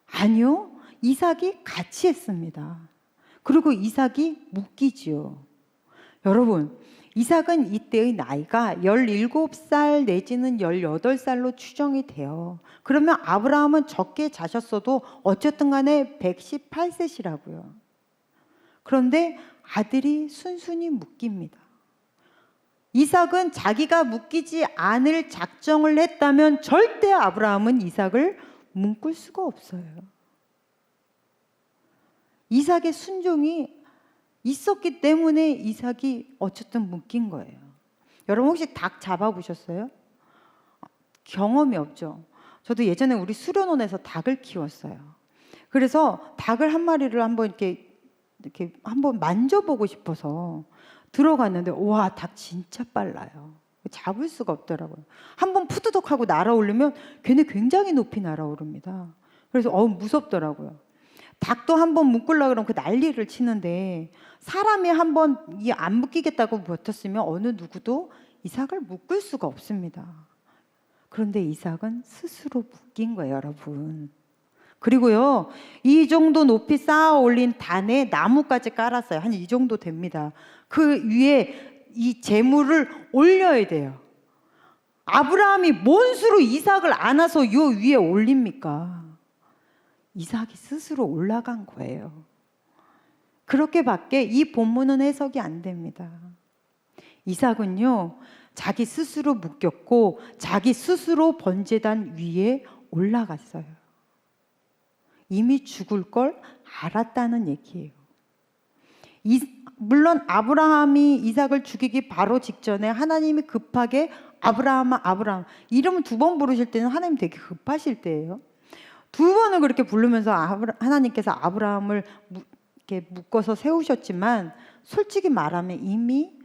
E: 아니요. 이삭이 같이 했습니다. 그리고 이삭이 묶이지요. 여러분, 이삭은 이때의 나이가 17살 내지는 18살로 추정이 돼요. 그러면 아브라함은 적게 자셨어도 어쨌든 간에 118세시라고요. 그런데 아들이 순순히 묶입니다. 이삭은 자기가 묶이지 않을 작정을 했다면 절대 아브라함은 이삭을 묶을 수가 없어요. 이삭의 순종이 있었기 때문에 이삭이 어쨌든 묶인 거예요. 여러분 혹시 닭 잡아보셨어요? 경험이 없죠. 저도 예전에 우리 수련원에서 닭을 키웠어요. 그래서 닭을 한 마리를 한번 이렇게 이렇게 한번 만져보고 싶어서 들어갔는데 와, 닭 진짜 빨라요. 잡을 수가 없더라고요. 한번 푸드덕하고 날아오르면 걔네 굉장히 높이 날아오릅니다. 그래서 무섭더라고요. 닭도 한번 묶으려고 그러면 그 난리를 치는데 사람이 한번 이 안 묶이겠다고 버텼으면 어느 누구도 이삭을 묶을 수가 없습니다. 그런데 이삭은 스스로 묶인 거예요, 여러분. 그리고요, 이 정도 높이 쌓아 올린 단에 나무까지 깔았어요. 한 이 정도 됩니다. 그 위에 이 재물을 올려야 돼요. 아브라함이 뭔 수로 이삭을 안아서 요 위에 올립니까? 이삭이 스스로 올라간 거예요. 그렇게밖에 이 본문은 해석이 안 됩니다. 이삭은요, 자기 스스로 묶였고 자기 스스로 번제단 위에 올라갔어요. 이미 죽을 걸 알았다는 얘기예요. 물론 아브라함이 이삭을 죽이기 바로 직전에 하나님이 급하게 아브라함 이름을 2번 부르실 때는 하나님 되게 급하실 때예요. 2번을 그렇게 부르면서 하나님께서 아브라함을 이렇게 묶어서 세우셨지만 솔직히 말하면 이미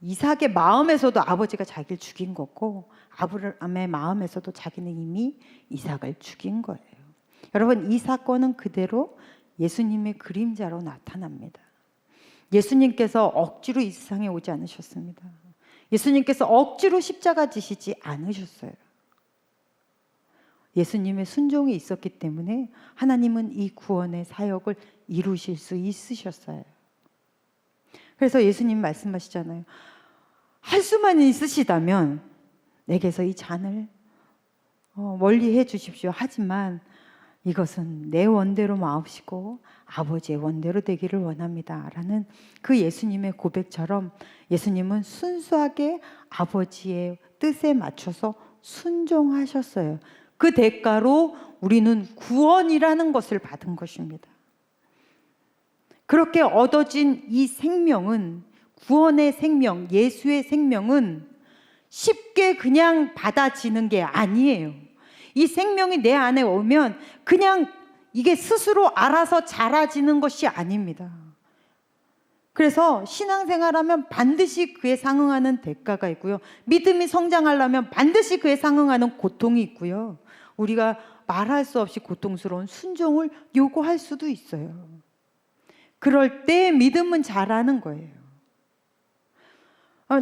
E: 이삭의 마음에서도 아버지가 자기를 죽인 거고 아브라함의 마음에서도 자기는 이미 이삭을 죽인 거예요. 여러분, 이 사건은 그대로 예수님의 그림자로 나타납니다. 예수님께서 억지로 이 세상에 오지 않으셨습니다. 예수님께서 억지로 십자가 지시지 않으셨어요. 예수님의 순종이 있었기 때문에 하나님은 이 구원의 사역을 이루실 수 있으셨어요. 그래서 예수님 말씀하시잖아요. 할 수만 있으시다면 내게서 이 잔을 멀리 해 주십시오. 하지만 이것은 내 원대로 마옵시고 아버지의 원대로 되기를 원합니다. 라는 그 예수님의 고백처럼 예수님은 순수하게 아버지의 뜻에 맞춰서 순종하셨어요. 그 대가로 우리는 구원이라는 것을 받은 것입니다. 그렇게 얻어진 이 생명은, 구원의 생명, 예수의 생명은 쉽게 그냥 받아지는 게 아니에요. 이 생명이 내 안에 오면 그냥 이게 스스로 알아서 자라지는 것이 아닙니다. 그래서 신앙생활하면 반드시 그에 상응하는 대가가 있고요. 믿음이 성장하려면 반드시 그에 상응하는 고통이 있고요. 우리가 말할 수 없이 고통스러운 순종을 요구할 수도 있어요. 그럴 때 믿음은 자라는 거예요.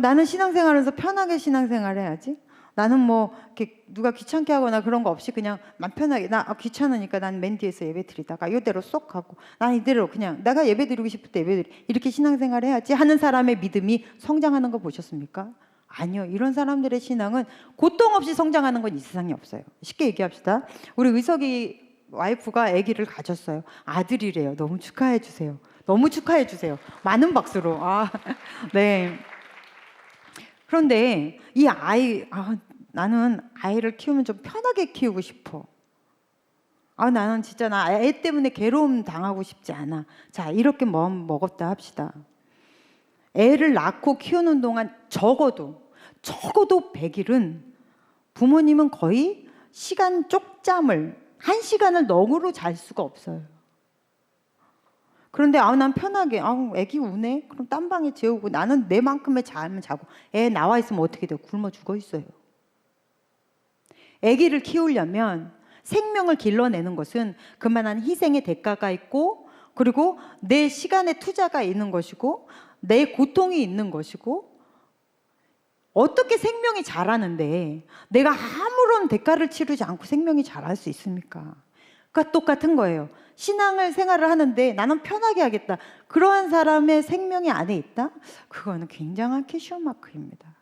E: 나는 신앙생활에서 편하게 신앙생활 해야지. 나는 뭐 이렇게 누가 귀찮게 하거나 그런 거 없이 그냥 맘 편하게 귀찮으니까 난 맨 뒤에서 예배 드리다가 이대로 쏙 하고 난 이대로 그냥 내가 예배 드리고 싶을 때 예배 드리 이렇게 신앙생활 해야지 하는 사람의 믿음이 성장하는 거 보셨습니까? 아니요. 이런 사람들의 신앙은 고통 없이 성장하는 건 이 세상에 없어요. 쉽게 얘기합시다. 우리 의석이 와이프가 아기를 가졌어요. 아들이래요. 너무 축하해 주세요. 너무 축하해 주세요. 많은 박수로. 네. 그런데 이 아이, 나는 아이를 키우면 좀 편하게 키우고 싶어. 나는 진짜 나 애 때문에 괴로움 당하고 싶지 않아. 자, 이렇게 마음 먹었다 합시다. 애를 낳고 키우는 동안 적어도 100일은 부모님은 거의 시간 쪽잠을 1시간을 넋으로 잘 수가 없어요. 그런데 난 편하게 애기 우네? 그럼 딴 방에 재우고 나는 내만큼의 잠을 자고 애 나와 있으면 어떻게 돼요? 굶어 죽어 있어요. 애기를 키우려면 생명을 길러내는 것은 그만한 희생의 대가가 있고 그리고 내 시간의 투자가 있는 것이고 내 고통이 있는 것이고 어떻게 생명이 자라는데 내가 아무런 대가를 치르지 않고 생명이 자랄 수 있습니까? 그러니까 똑같은 거예요. 신앙을 생활을 하는데 나는 편하게 하겠다. 그러한 사람의 생명이 안에 있다? 그거는 굉장한 퀘스천 마크입니다.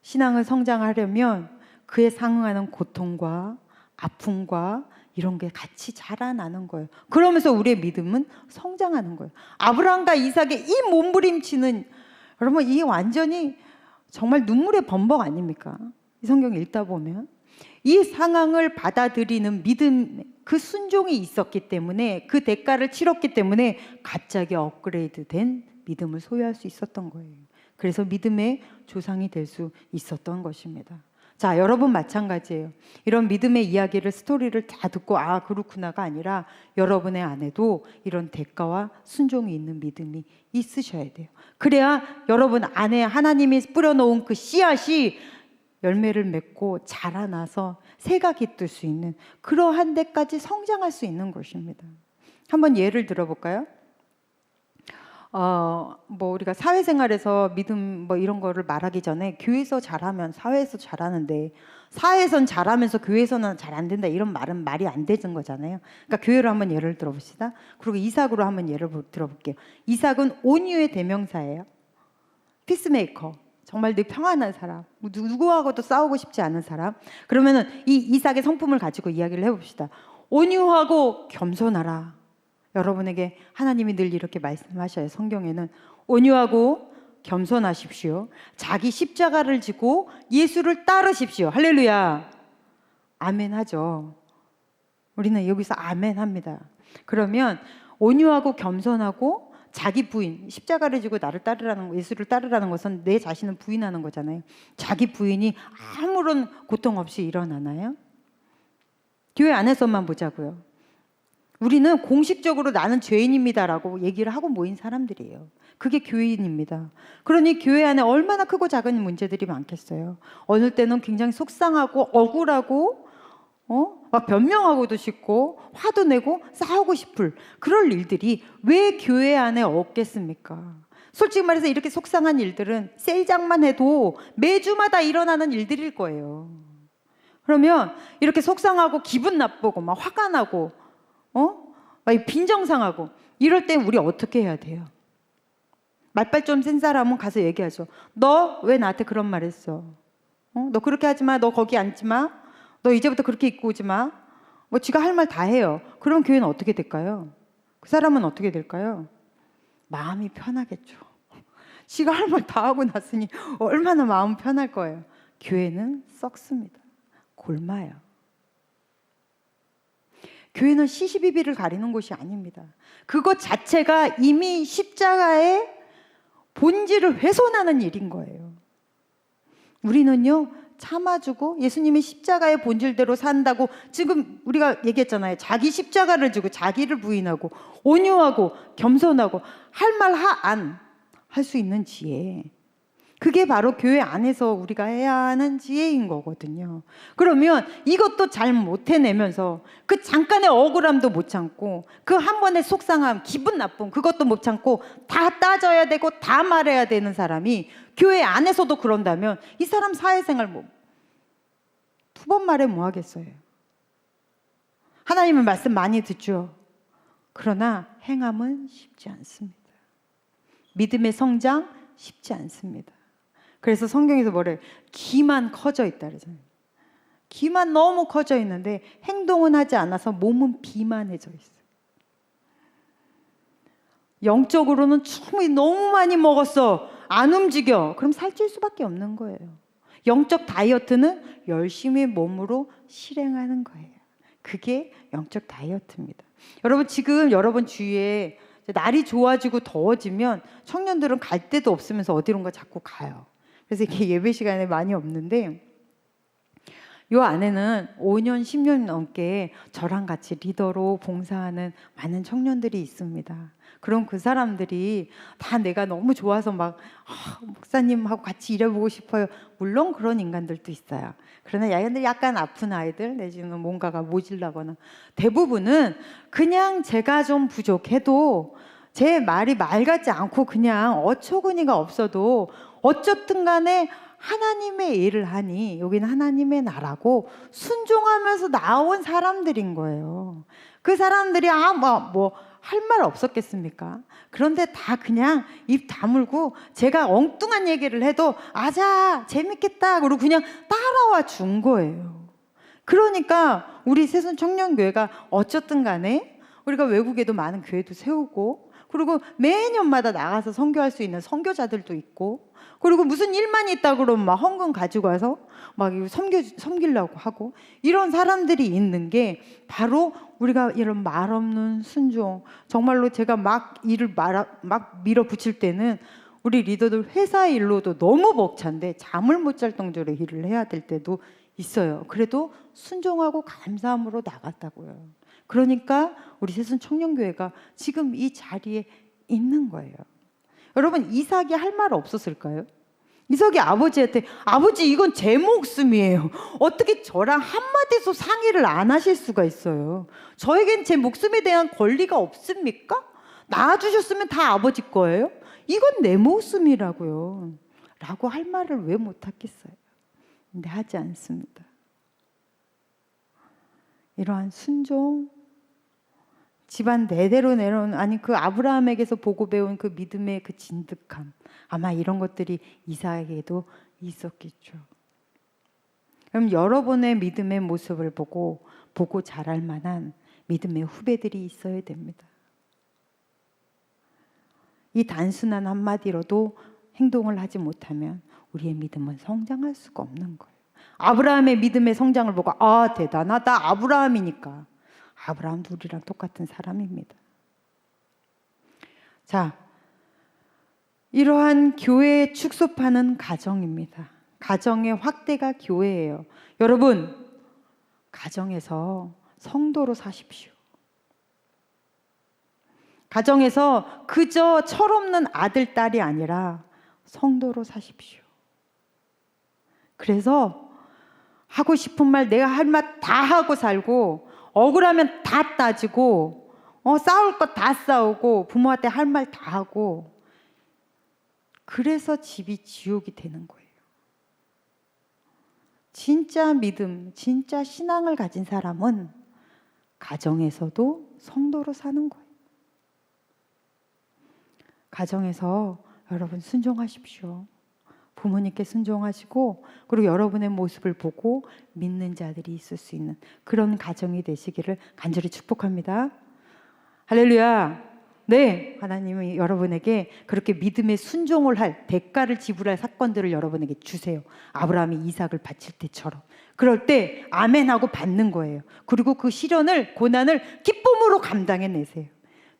E: 신앙을 성장하려면 그에 상응하는 고통과 아픔과 이런 게 같이 자라나는 거예요. 그러면서 우리의 믿음은 성장하는 거예요. 아브라함과 이삭의 이 몸부림치는 여러분 이게 완전히 정말 눈물의 범벅 아닙니까? 이 성경 읽다 보면 이 상황을 받아들이는 믿음, 그 순종이 있었기 때문에 그 대가를 치렀기 때문에 갑자기 업그레이드된 믿음을 소유할 수 있었던 거예요. 그래서 믿음의 조상이 될 수 있었던 것입니다. 자, 여러분 마찬가지예요. 이런 믿음의 이야기를, 스토리를 다 듣고 아 그렇구나가 아니라 여러분의 안에도 이런 대가와 순종이 있는 믿음이 있으셔야 돼요. 그래야 여러분 안에 하나님이 뿌려놓은 그 씨앗이 열매를 맺고 자라나서 새가 깃들 수 있는 그러한 데까지 성장할 수 있는 것입니다. 한번 예를 들어볼까요? 뭐 우리가 사회생활에서 믿음 뭐 이런 거를 말하기 전에 교회에서 잘하면 사회에서 잘하는데 사회에선 잘하면서 교회에서는 잘 안 된다 이런 말은 말이 안 되는 거잖아요. 그러니까 교회로 한번 예를 들어봅시다. 그리고 이삭으로 한번 예를 들어볼게요. 이삭은 온유의 대명사예요. 피스메이커. 정말 늘 평안한 사람, 누구하고도 싸우고 싶지 않은 사람. 그러면은 이 이삭의 성품을 가지고 이야기를 해봅시다. 온유하고 겸손하라. 여러분에게 하나님이 늘 이렇게 말씀하셔요. 성경에는 온유하고 겸손하십시오. 자기 십자가를 지고 예수를 따르십시오. 할렐루야. 아멘 하죠. 우리는 여기서 아멘 합니다. 그러면 온유하고 겸손하고 자기 부인, 십자가를 지고 나를 따르라는, 예수를 따르라는 것은 내 자신을 부인하는 거잖아요. 자기 부인이 아무런 고통 없이 일어나나요? 교회 안에서만 보자고요. 우리는 공식적으로 나는 죄인입니다라고 얘기를 하고 모인 사람들이에요. 그게 교인입니다. 그러니 교회 안에 얼마나 크고 작은 문제들이 많겠어요. 어느 때는 굉장히 속상하고 억울하고 막 변명하고도 싶고 화도 내고 싸우고 싶을 그럴 일들이 왜 교회 안에 없겠습니까? 솔직히 말해서 이렇게 속상한 일들은 셀장만 해도 매주마다 일어나는 일들일 거예요. 그러면 이렇게 속상하고 기분 나쁘고 막 화가 나고 막 빈정상하고 이럴 때 우리 어떻게 해야 돼요? 말빨 좀 센 사람은 가서 얘기하죠. 너 왜 나한테 그런 말 했어? 너 그렇게 하지 마. 너 거기 앉지 마. 너 이제부터 그렇게 입고 오지 마. 뭐 지가 할 말 다 해요. 그럼 교회는 어떻게 될까요? 그 사람은 어떻게 될까요? 마음이 편하겠죠. 지가 할 말 다 하고 났으니 얼마나 마음 편할 거예요. 교회는 썩습니다. 골마요. 교회는 시시비비를 가리는 곳이 아닙니다. 그것 자체가 이미 십자가의 본질을 훼손하는 일인 거예요. 우리는요 참아주고 예수님이 십자가의 본질대로 산다고 지금 우리가 얘기했잖아요. 자기 십자가를 지고 자기를 부인하고 온유하고 겸손하고 할 말 안 할 수 있는 지혜. 그게 바로 교회 안에서 우리가 해야 하는 지혜인 거거든요. 그러면 이것도 잘 못 해내면서 그 잠깐의 억울함도 못 참고 그 한 번의 속상함, 기분 나쁨 그것도 못 참고 다 따져야 되고 다 말해야 되는 사람이 교회 안에서도 그런다면 이 사람 사회생활 뭐 두 번 말해 뭐 하겠어요. 하나님의 말씀 많이 듣죠. 그러나 행함은 쉽지 않습니다. 믿음의 성장 쉽지 않습니다. 그래서 성경에서 뭐래요? 기만 커져 있다 그러잖아요. 기만 너무 커져 있는데 행동은 하지 않아서 몸은 비만해져 있어요. 영적으로는 충분히 너무 많이 먹었어. 안 움직여. 그럼 살찔 수밖에 없는 거예요. 영적 다이어트는 열심히 몸으로 실행하는 거예요. 그게 영적 다이어트입니다. 여러분 지금 여러분 주위에 날이 좋아지고 더워지면 청년들은 갈 데도 없으면서 어디론가 자꾸 가요. 그래서 이게 예배 시간에 많이 없는데 요 안에는 5년, 10년 넘게 저랑 같이 리더로 봉사하는 많은 청년들이 있습니다. 그럼 그 사람들이 다 내가 너무 좋아서 막 목사님하고 같이 일해보고 싶어요. 물론 그런 인간들도 있어요. 그러나 약간 아픈 아이들 내지는 뭔가가 모질라거나 대부분은 그냥 제가 좀 부족해도 제 말이 말 같지 않고 그냥 어처구니가 없어도 어쨌든 간에 하나님의 일을 하니 여기는 하나님의 나라고 순종하면서 나온 사람들인 거예요. 그 사람들이 뭐 할 말 없었겠습니까? 그런데 다 그냥 입 다물고 제가 엉뚱한 얘기를 해도 아자 재밌겠다 그러고 그냥 따라와 준 거예요. 그러니까 우리 새순 청년교회가 어쨌든 간에 우리가 외국에도 많은 교회도 세우고 그리고 매년마다 나가서 선교할 수 있는 선교자들도 있고 그리고 무슨 일만 있다 그러면 막 헌금 가지고 와서 막 섬기려고 하고 이런 사람들이 있는 게 바로 우리가 이런 말 없는 순종 정말로 제가 막 일을 막 밀어붙일 때는 우리 리더들 회사 일로도 너무 벅찬데 잠을 못 잘 정도로 일을 해야 될 때도 있어요. 그래도 순종하고 감사함으로 나갔다고요. 그러니까 우리 새순 청년교회가 지금 이 자리에 있는 거예요. 여러분, 이삭이 할 말 없었을까요? 이삭이 아버지한테 아버지 이건 제 목숨이에요. 어떻게 저랑 한마디도 상의를 안 하실 수가 있어요. 저에겐 제 목숨에 대한 권리가 없습니까? 낳아주셨으면 다 아버지 거예요. 이건 내 목숨이라고요. 라고 할 말을 왜 못하겠어요? 근데 하지 않습니다. 이러한 순종, 집안 대대로 내려온, 아니 그 아브라함에게서 보고 배운 그 믿음의 그 진득함, 아마 이런 것들이 이삭에게도 있었겠죠. 그럼 여러분의 믿음의 모습을 보고 자랄 만한 믿음의 후배들이 있어야 됩니다. 이 단순한 한마디로도 행동을 하지 못하면 우리의 믿음은 성장할 수가 없는 거예요. 아브라함의 믿음의 성장을 보고 아 대단하다, 아브라함이니까. 아브라함도 우리랑 똑같은 사람입니다. 자, 이러한 교회에 축소파는 가정입니다. 가정의 확대가 교회예요. 여러분, 가정에서 성도로 사십시오. 가정에서 그저 철없는 아들, 딸이 아니라 성도로 사십시오. 그래서 하고 싶은 말, 내가 할 말 다 하고 살고, 억울하면 다 따지고, 싸울 것 다 싸우고, 부모한테 할 말 다 하고, 그래서 집이 지옥이 되는 거예요. 진짜 믿음, 진짜 신앙을 가진 사람은 가정에서도 성도로 사는 거예요. 가정에서 여러분 순종하십시오. 부모님께 순종하시고, 그리고 여러분의 모습을 보고 믿는 자들이 있을 수 있는 그런 가정이 되시기를 간절히 축복합니다. 할렐루야. 네, 하나님이 여러분에게 그렇게 믿음의 순종을 할, 대가를 지불할 사건들을 여러분에게 주세요. 아브라함이 이삭을 바칠 때처럼. 그럴 때 아멘하고 받는 거예요. 그리고 그 시련을, 고난을 기쁨으로 감당해내세요.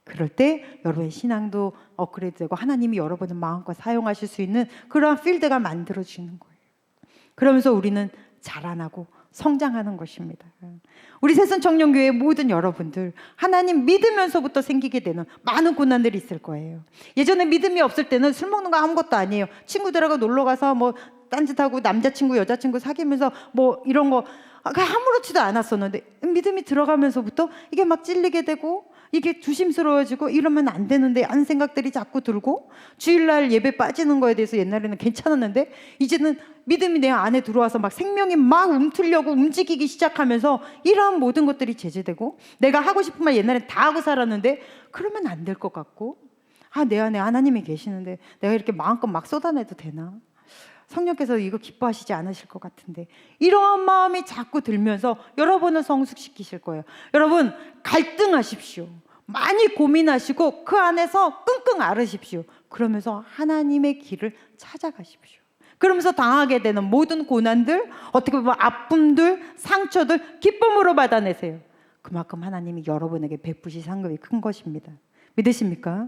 E: 그럴 때 여러분의 신앙도 업그레이드되고 하나님이 여러분을 마음껏 사용하실 수 있는 그러한 필드가 만들어지는 거예요. 그러면서 우리는 자라나고 성장하는 것입니다. 우리 새순 청년교회 모든 여러분들, 하나님 믿으면서부터 생기게 되는 많은 고난들이 있을 거예요. 예전에 믿음이 없을 때는 술 먹는 거 아무것도 아니에요. 친구들하고 놀러 가서 뭐 딴짓하고 남자친구 여자친구 사귀면서 뭐 이런 거 아무렇지도 않았었는데, 믿음이 들어가면서부터 이게 막 찔리게 되고, 이게 조심스러워지고, 이러면 안 되는데 하는 생각들이 자꾸 들고, 주일날 예배 빠지는 거에 대해서 옛날에는 괜찮았는데 이제는 믿음이 내 안에 들어와서 막 생명이 막 움트려고 움직이기 시작하면서 이러한 모든 것들이 제재되고, 내가 하고 싶은 말 옛날엔 다 하고 살았는데 그러면 안 될 것 같고, 내 안에 하나님이 계시는데 내가 이렇게 마음껏 막 쏟아내도 되나? 성령께서 이거 기뻐하시지 않으실 것 같은데, 이러한 마음이 자꾸 들면서 여러분을 성숙시키실 거예요. 여러분, 갈등하십시오. 많이 고민하시고 그 안에서 끙끙 앓으십시오. 그러면서 하나님의 길을 찾아가십시오. 그러면서 당하게 되는 모든 고난들, 어떻게 보면 아픔들, 상처들 기쁨으로 받아내세요. 그만큼 하나님이 여러분에게 베푸실 상급이 큰 것입니다. 믿으십니까?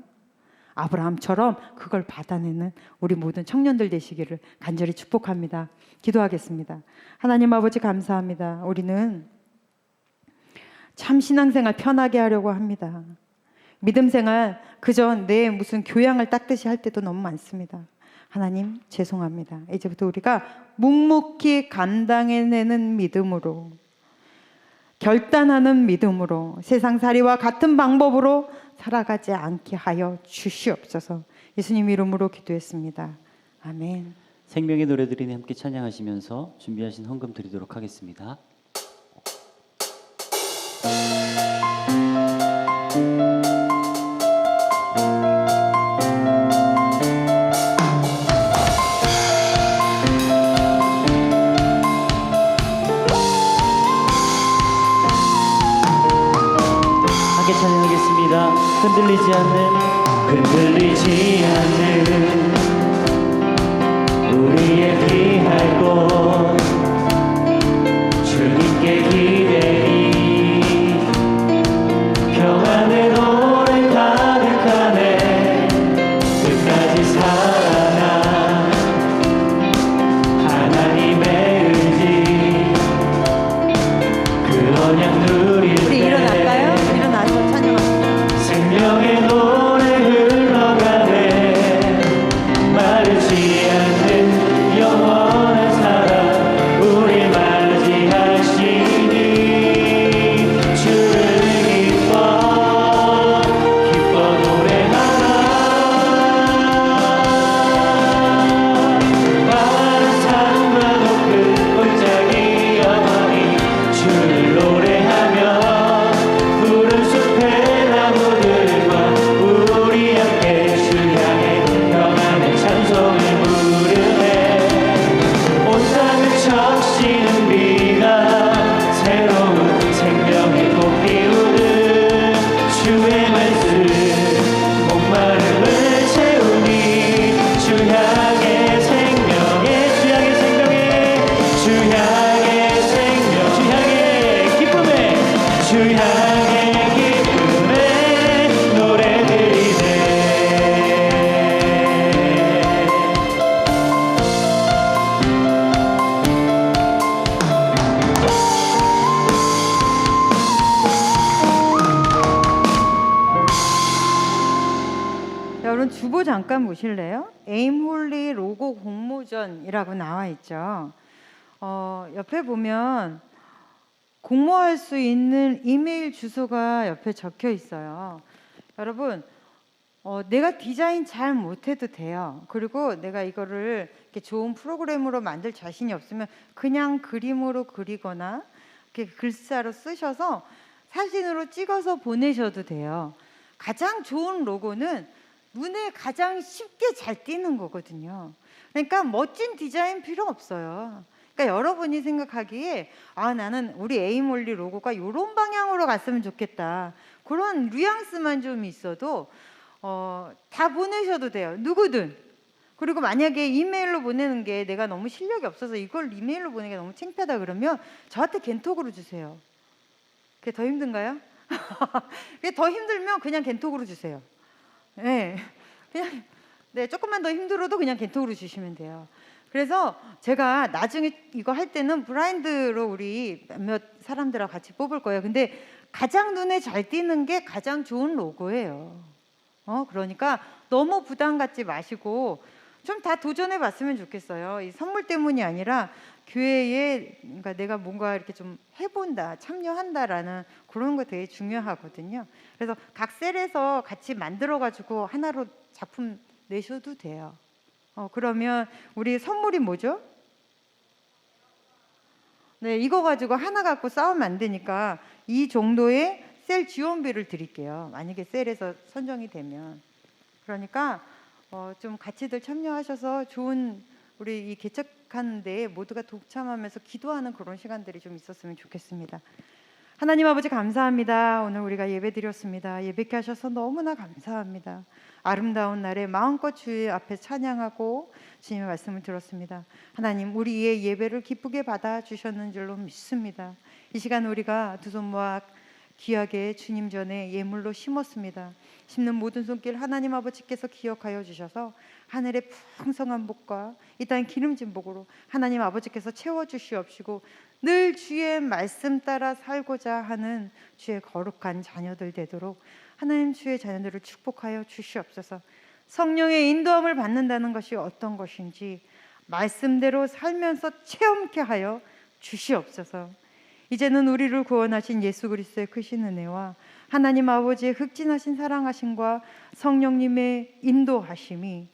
E: 아브라함처럼 그걸 받아내는 우리 모든 청년들 되시기를 간절히 축복합니다. 기도하겠습니다. 하나님 아버지 감사합니다. 우리는 참 신앙생활 편하게 하려고 합니다. 믿음생활 그저 내 무슨 교양을 닦듯이 할 때도 너무 많습니다. 하나님 죄송합니다. 이제부터 우리가 묵묵히 감당해내는 믿음으로, 결단하는 믿음으로, 세상살이와 같은 방법으로 살아가지 않게 하여 주시옵소서. 예수님 이름으로 기도했습니다. 아멘.
A: 생명의 노래들이 함께 찬양하시면서 준비하신 헌금 드리도록 하겠습니다. 함께 찬양하겠습니다. 흔들리지 않는 우리의 피할 곳, 주님께 기대리 평안의 노래 가득하네. 끝까지 살아
E: 로고 잠깐 보실래요? 에임홀리 로고 공모전이라고 나와 있죠. 옆에 보면 공모할 수 있는 이메일 주소가 옆에 적혀 있어요. 여러분, 내가 디자인 잘 못해도 돼요. 그리고 내가 이거를 이렇게 좋은 프로그램으로 만들 자신이 없으면 그냥 그림으로 그리거나 이렇게 글자로 쓰셔서 사진으로 찍어서 보내셔도 돼요. 가장 좋은 로고는 눈에 가장 쉽게 잘 띄는 거거든요. 그러니까 멋진 디자인 필요 없어요. 그러니까 여러분이 생각하기에 나는 우리 에임홀리 로고가 이런 방향으로 갔으면 좋겠다. 그런 뉘앙스만 좀 있어도 다 보내셔도 돼요. 누구든. 그리고 만약에 이메일로 보내는 게 내가 너무 실력이 없어서 이걸 이메일로 보내는 게 너무 창피하다 그러면 저한테 겐톡으로 주세요. 그게 더 힘든가요? 그게 더 힘들면 그냥 겐톡으로 주세요. 네, 그냥 조금만 더 힘들어도 그냥 겐톡으로 주시면 돼요. 그래서 제가 나중에 이거 할 때는 블라인드로 우리 몇몇 사람들하고 같이 뽑을 거예요. 근데 가장 눈에 잘 띄는 게 가장 좋은 로고예요. 그러니까 너무 부담 갖지 마시고 좀 다 도전해 봤으면 좋겠어요. 이 선물 때문이 아니라 교회에 그러니까 내가 뭔가 이렇게 좀 해본다, 참여한다라는 그런 거 되게 중요하거든요. 그래서 각 셀에서 같이 만들어 가지고 하나로 작품 내셔도 돼요. 그러면 우리 선물이 뭐죠? 네, 이거 가지고 하나 갖고 싸우면 안 되니까 이 정도의 셀 지원비를 드릴게요. 만약에 셀에서 선정이 되면. 그러니까 좀 같이들 참여하셔서 좋은 우리 이 개척하는 데 모두가 동참하면서 기도하는 그런 시간들이 좀 있었으면 좋겠습니다. 하나님 아버지 감사합니다. 오늘 우리가 예배 드렸습니다. 예배케 하셔서 너무나 감사합니다. 아름다운 날에 마음껏 주의 앞에 찬양하고 주님의 말씀을 들었습니다. 하나님 우리의 예배를 기쁘게 받아주셨는 줄로 믿습니다. 이 시간 우리가 두 손 모아 귀하게 주님 전에 예물로 심었습니다. 심는 모든 손길 하나님 아버지께서 기억하여 주셔서 하늘의 풍성한 복과 이 땅의 기름진 복으로 하나님 아버지께서 채워주시옵시고 늘 주의 말씀 따라 살고자 하는 주의 거룩한 자녀들 되도록 하나님 주의 자녀들을 축복하여 주시옵소서. 성령의 인도함을 받는다는 것이 어떤 것인지 말씀대로 살면서 체험케 하여 주시옵소서. 이제는 우리를 구원하신 예수 그리스도의 크신 은혜와 하나님 아버지의 흑진하신 사랑하심과 성령님의 인도하심이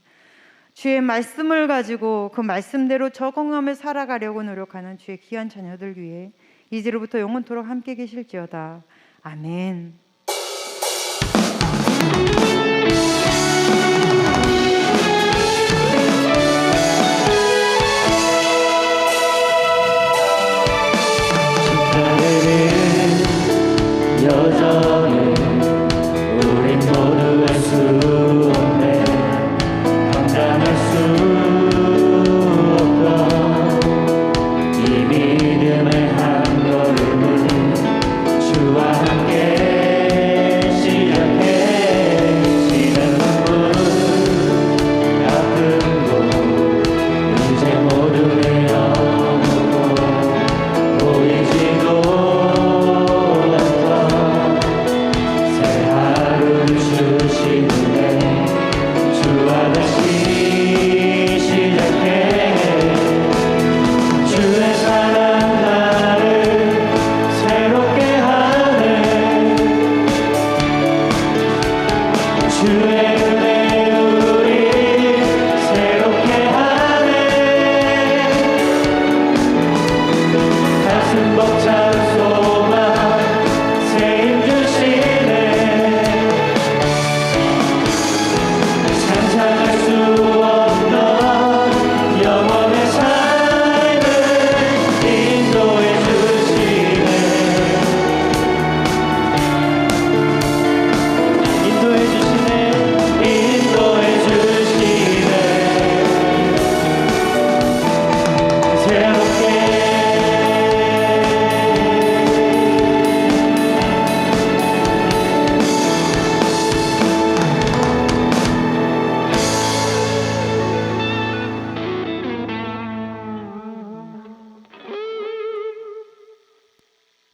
E: 주의 말씀을 가지고 그 말씀대로 적응하며 살아가려고 노력하는 주의 귀한 자녀들 위해 이제로부터 영원토록 함께 계실지어다. 아멘.